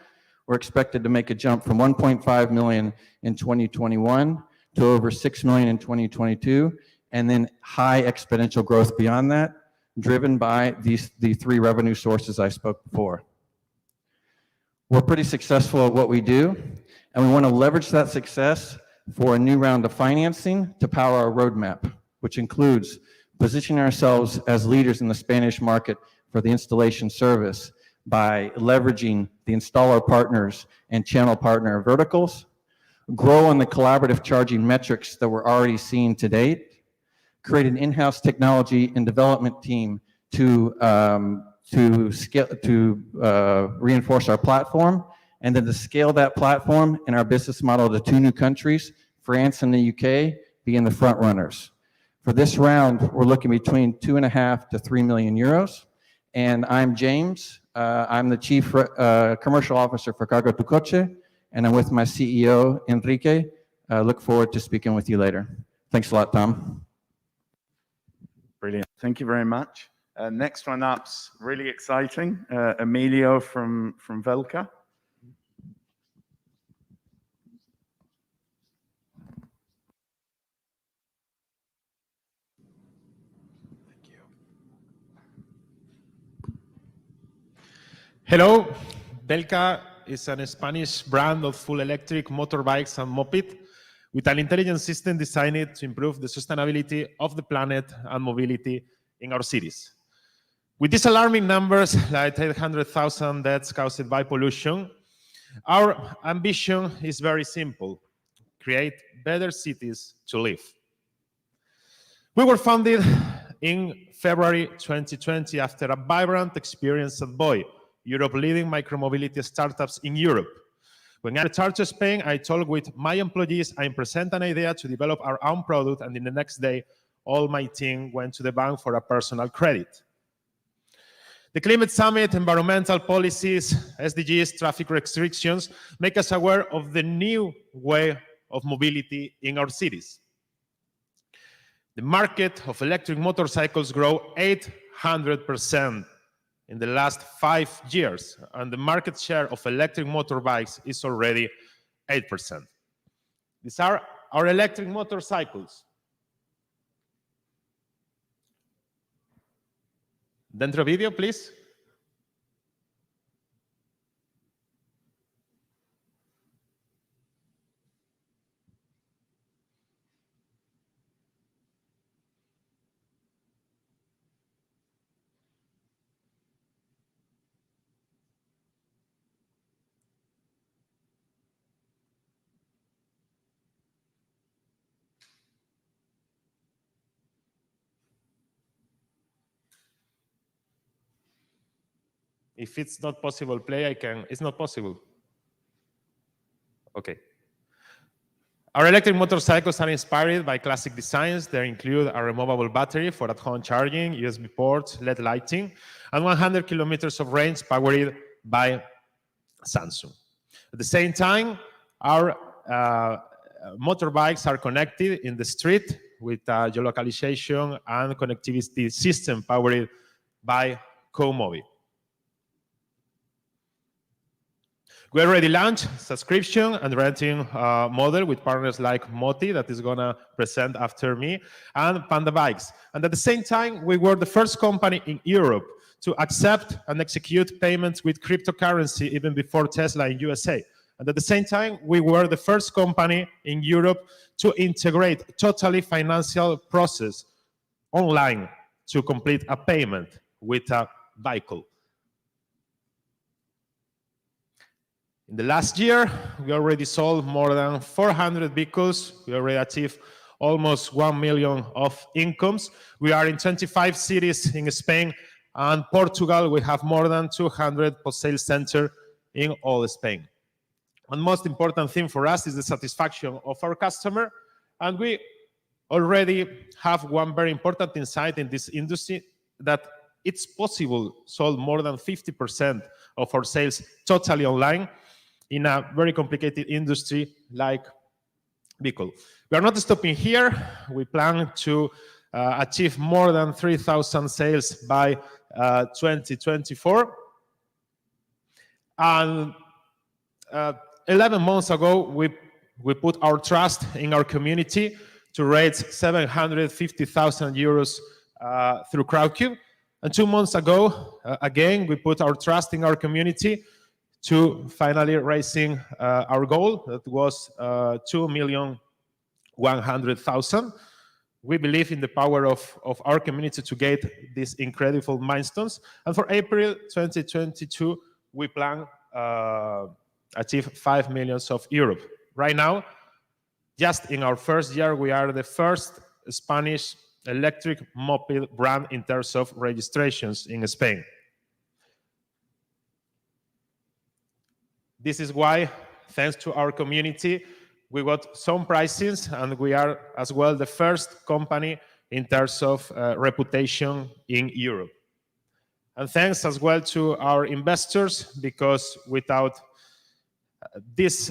we're expected to make a jump from 1.5 million in 2021 to over 6 million in 2022, and then high exponential growth beyond that, driven by the three revenue sources I spoke before. We're pretty successful at what we do, and we want to leverage that success for a new round of financing to power our roadmap, which includes positioning ourselves as leaders in the Spanish market for the installation service by leveraging the installer partners and channel partner verticals, grow on the collaborative charging metrics that we're already seeing to date, create an in-house technology and development team to reinforce our platform, and then to scale that platform and our business model to 2 new countries, France and the UK, being the front runners. For this round, we're looking between 2.5 to 3 million euros. And I'm James. I'm the Chief Commercial Officer for CargaTuCoche, and I'm with my CEO, Enrique. Look forward to speaking with you later. Thanks a lot, Tom. Brilliant. Thank you very much. Next one up's really exciting. Emilio from Velca. Hello, Velca is a Spanish brand of full electric motorbikes and moped with an intelligent system designed to improve the sustainability of the planet and mobility in our cities. With these alarming numbers, like 800,000 deaths caused by pollution, our ambition is very simple: create better cities to live. We were founded in February 2020 after a vibrant experience at BOI, Europe leading micromobility startups in Europe. When I returned to Spain, I talked with my employees and presented an idea to develop our own product, and in the next day, all my team went to the bank for a personal credit. The Climate Summit, environmental policies, SDGs, traffic restrictions make us aware of the new way of mobility in our cities. The market of electric motorcycles grew 800% in the last 5 years, and the market share of electric motorbikes is already 8%. These are our electric motorcycles. Dentro video, please. If it's not possible, play, I can. It's not possible. Okay. Our electric motorcycles are inspired by classic designs. They include a removable battery for at-home charging, USB ports, LED lighting, and 100 kilometers of range powered by Samsung. At the same time, our motorbikes are connected in the street with geolocalization and connectivity system powered by QOOB. We already launched subscription and renting model with partners like Moty that is going to present after me, and Panda Bikes. And at the same time, we were the first company in Europe to accept and execute payments with cryptocurrency even before Tesla in USA. And at the same time, we were the first company in Europe to integrate totally financial process online to complete a payment with a vehicle. In the last year, we already sold more than 400 vehicles. We already achieved almost 1 million of incomes. We are in 25 cities in Spain and Portugal. We have more than 200 post-sale centers in all Spain. And most important thing for us is the satisfaction of our customer. And we already have one very important insight in this industry, that it's possible to sell more than 50% of our sales totally online in a very complicated industry like vehicle. We are not stopping here. We plan to achieve more than 3,000 sales by 2024. And 11 months ago, we put our trust in our community to raise 750,000 euros through QOOB. And 2 months ago, again, we put our trust in our community to finally raising our goal. That was 2,100,000. We believe in the power of our community to get these incredible milestones. And for April 2022, we plan achieve 5 million of Europe. Right now, just in our first year, we are the first Spanish electric moped brand in terms of registrations in Spain. This is why, thanks to our community, we got some prizes, and we are as well the first company in terms of reputation in Europe. And thanks as well to our investors, because without this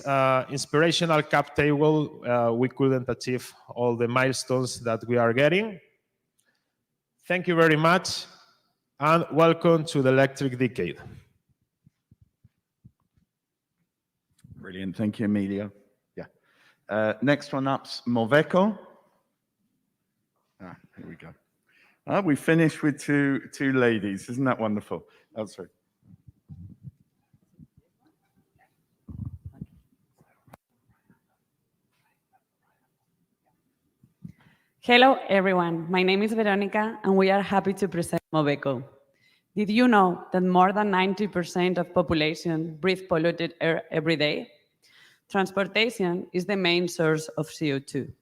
inspirational cap table, we couldn't achieve all the milestones that we are getting. Thank you very much, and welcome to the electric decade. Brilliant. Thank you, Emilio. Yeah. Next one up's Moveco. Here we go. We finished with two ladies. Isn't that wonderful? Oh, sorry. Hello, everyone. My name is Veronica, and we are happy to present Moveco. Did you know that more than 90% of population breathe polluted air every day? Transportation is the main source of CO2.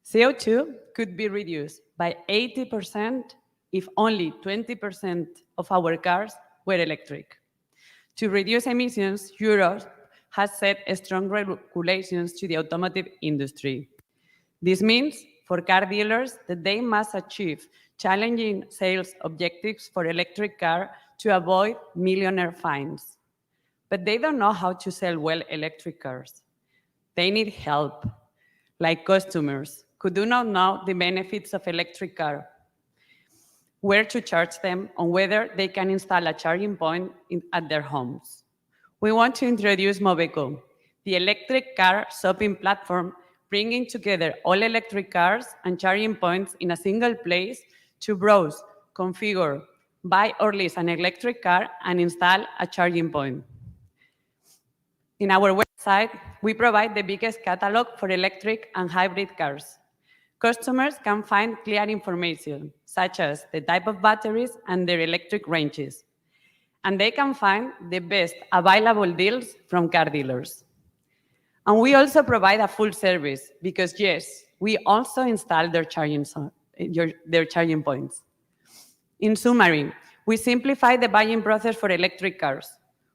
CO2 could be reduced by 80% if only 20% of our cars were electric. To reduce emissions, Europe has set strong regulations to the automotive industry. This means for car dealers that they must achieve challenging sales objectives for electric cars to avoid millionaire fines. But they don't know how to sell well electric cars. They need help, like customers who do not know the benefits of electric car, where to charge them, and whether they can install a charging point at their homes. We want to introduce Moveco, the electric car shopping platform, bringing together all electric cars and charging points in a single place to browse, configure, buy or lease an electric car, and install a charging point. In our website, we provide the biggest catalog for electric and hybrid cars. Customers can find clear information, such as the type of batteries and their electric ranges. And they can find the best available deals from car dealers. And we also provide a full service because, yes, we also install their charging points. In summary, we simplify the buying process for electric cars.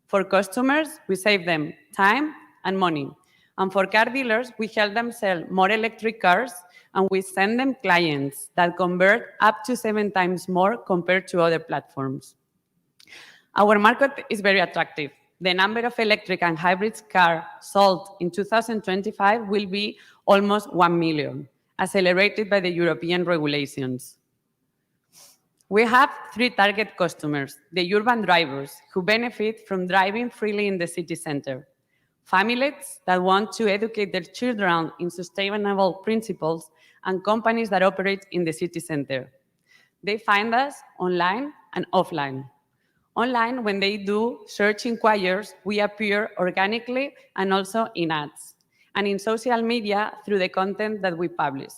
For customers, we save them time and money. And for car dealers, we help them sell more electric cars, and we send them clients that convert up to 7 times more compared to other platforms. Our market is very attractive. The number of electric and hybrid cars sold in 2025 will be almost 1 million. accelerated by the European regulations. We have three target customers: the urban drivers, who benefit from driving freely in the city center; families that want to educate their children in sustainable principles; and companies that operate in the city center. They find us online and offline. Online, when they do search inquiries, we appear organically and also in ads, and in social media through the content that we publish.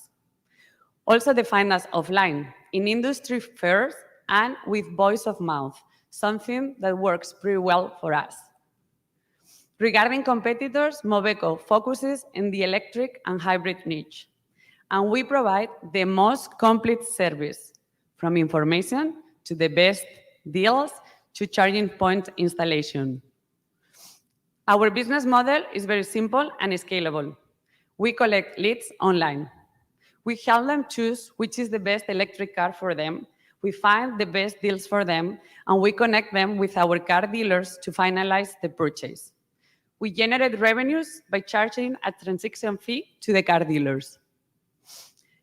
Also, they find us offline, in industry fairs and with voice of mouth, something that works pretty well for us. Regarding competitors, MOVECO focuses in the electric and hybrid niche, and we provide the most complete service, from information to the best deals to charging point installation. Our business model is very simple and scalable. We collect leads online. We help them choose which is the best electric car for them. We find the best deals for them, and we connect them with our car dealers to finalize the purchase. We generate revenues by charging a transaction fee to the car dealers.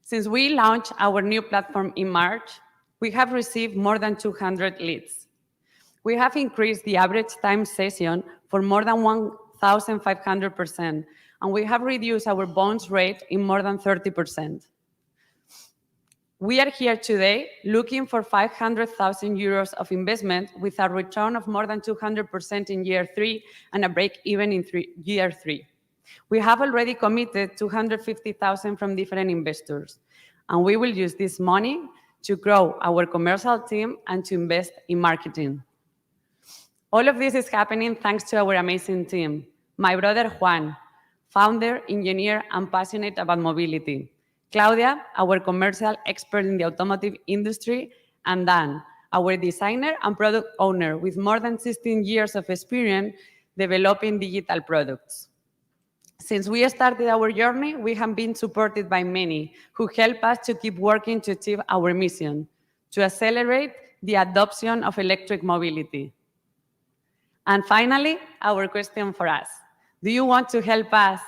Since we launched our new platform in March, we have received more than 200 leads. We have increased the average time session for more than 1,500%, and we have reduced our bounce rate in more than 30%. We are here today looking for 500,000 euros of investment with a return of more than 200% in year 3 and a break even in year 3. We have already committed 250,000 from different investors, and we will use this money to grow our commercial team and to invest in marketing. All of this is happening thanks to our amazing team. My brother Juan, founder, engineer, and passionate about mobility; Claudia, our commercial expert in the automotive industry; and Dan, our designer and product owner with more than 16 years of experience developing digital products. Since we started our journey, we have been supported by many who help us to keep working to achieve our mission, to accelerate the adoption of electric mobility. And finally, our question for us: do you want to help us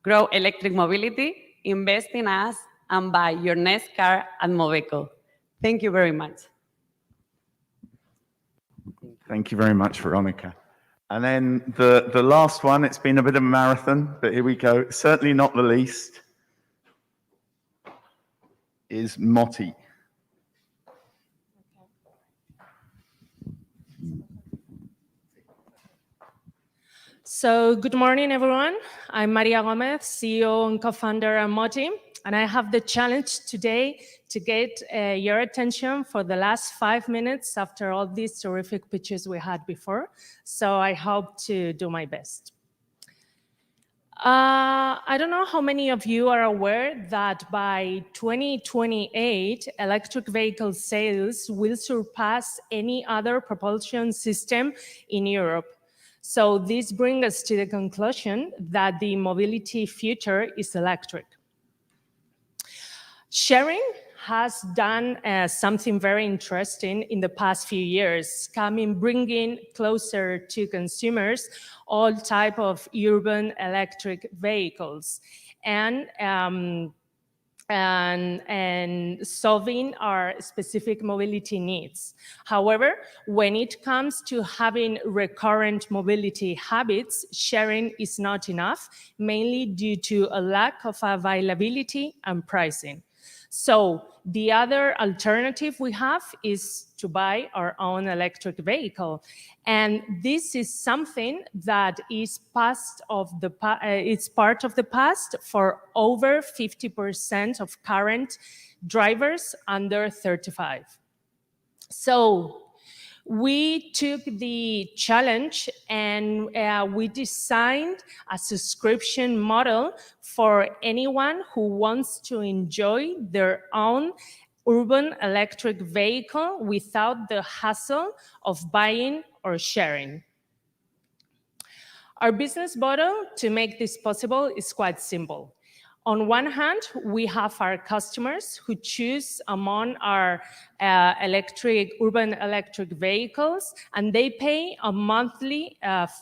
grow electric mobility? Invest in us and buy your next car at MOVECO. Thank you very much. Thank you very much, Veronica. And then the last one, it's been a bit of a marathon, but here we go. Certainly not the least, is Moty. So good morning, everyone. I'm Maria Gomez, CEO and co-founder at Moty, and I have the challenge today to get your attention for the last 5 minutes after all these terrific pitches we had before. So I hope to do my best. I don't know how many of you are aware that by 2028, electric vehicle sales will surpass any other propulsion system in Europe. So this brings us to the conclusion that the mobility future is electric. Sharing has done something very interesting in the past few years, bringing closer to consumers all type of urban electric vehicles and solving our specific mobility needs. However, when it comes to having recurrent mobility habits, sharing is not enough, mainly due to a lack of availability and pricing. So the other alternative we have is to buy our own electric vehicle. And this is something that is it's part of the past for over 50% of current drivers under 35. So we took the challenge and we designed a subscription model for anyone who wants to enjoy their own urban electric vehicle without the hassle of buying or sharing. Our business model to make this possible is quite simple. On one hand, we have our customers who choose among our urban electric vehicles, and they pay a monthly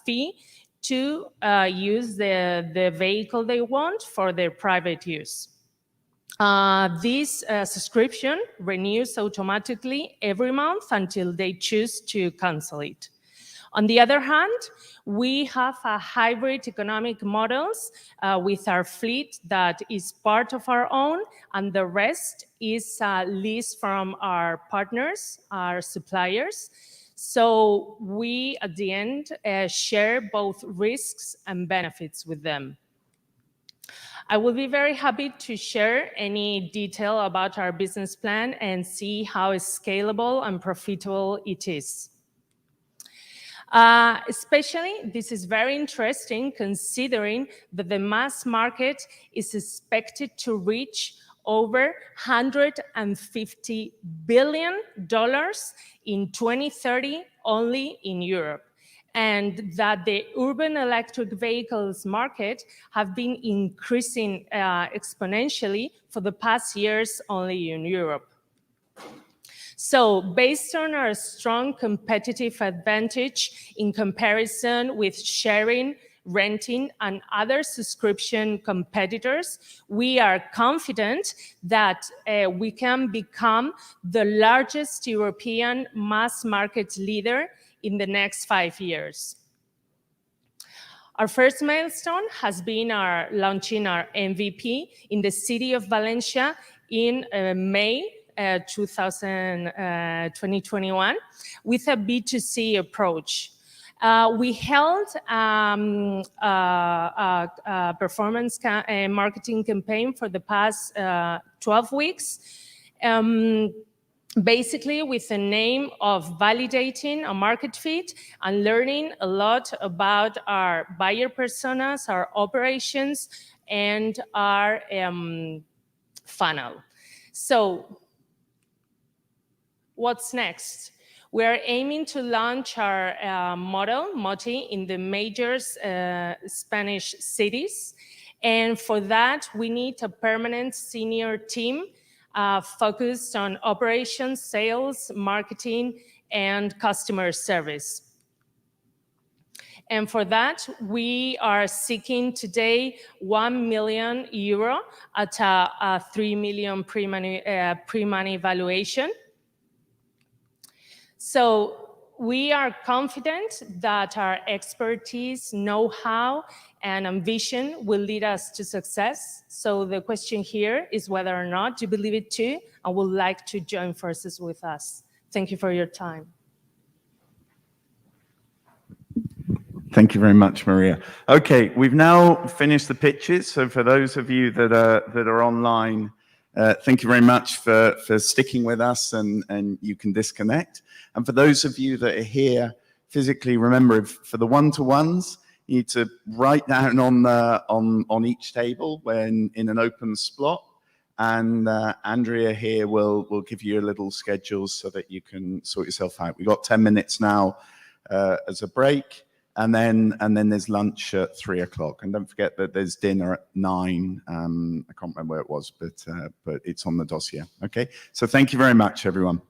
fee to use the vehicle they want for their private use. This subscription renews automatically every month until they choose to cancel it. On the other hand, we have a hybrid economic models with our fleet that is part of our own, and the rest is leased from our partners, our suppliers. So we, at the end, share both risks and benefits with them. I will be very happy to share any detail about our business plan and see how scalable and profitable it is. Especially, this is very interesting considering that the mass market is expected to reach over $150 billion in 2030 only in Europe, and that the urban electric vehicles market have been increasing exponentially for the past years only in Europe. So based on our strong competitive advantage in comparison with sharing, renting, and other subscription competitors, we are confident that we can become the largest European mass market leader in the next 5 years. Our first milestone has been launching our MVP in the city of Valencia in May 2021 with a B2C approach. We held a performance marketing campaign for the past 12 weeks, basically with the name of validating a market fit and learning a lot about our buyer personas, our operations, and our funnel. So what's next? We are aiming to launch our model, moty, in the major Spanish cities. And for that, we need a permanent senior team focused on operations, sales, marketing, and customer service. And for that, we are seeking today €1 million at a 3 million pre-money valuation. So we are confident that our expertise, know-how, and ambition will lead us to success. So the question here is whether or not you believe it too and would like to join forces with us. Thank you for your time. Thank you very much, Maria. Okay, we've now finished the pitches. So for those of you that are online, thank you very much for sticking with us, and you can disconnect. And for those of you that are here physically, remember, for the one-to-ones, you need to write down on each table when in an open slot, and Andrea here will give you a little schedule so that you can sort yourself out. We've got 10 minutes now as a break, and then there's lunch at 3 o'clock. And don't forget that there's dinner at 9. I can't remember where it was, but it's on the dossier. Okay, so thank you very much, everyone.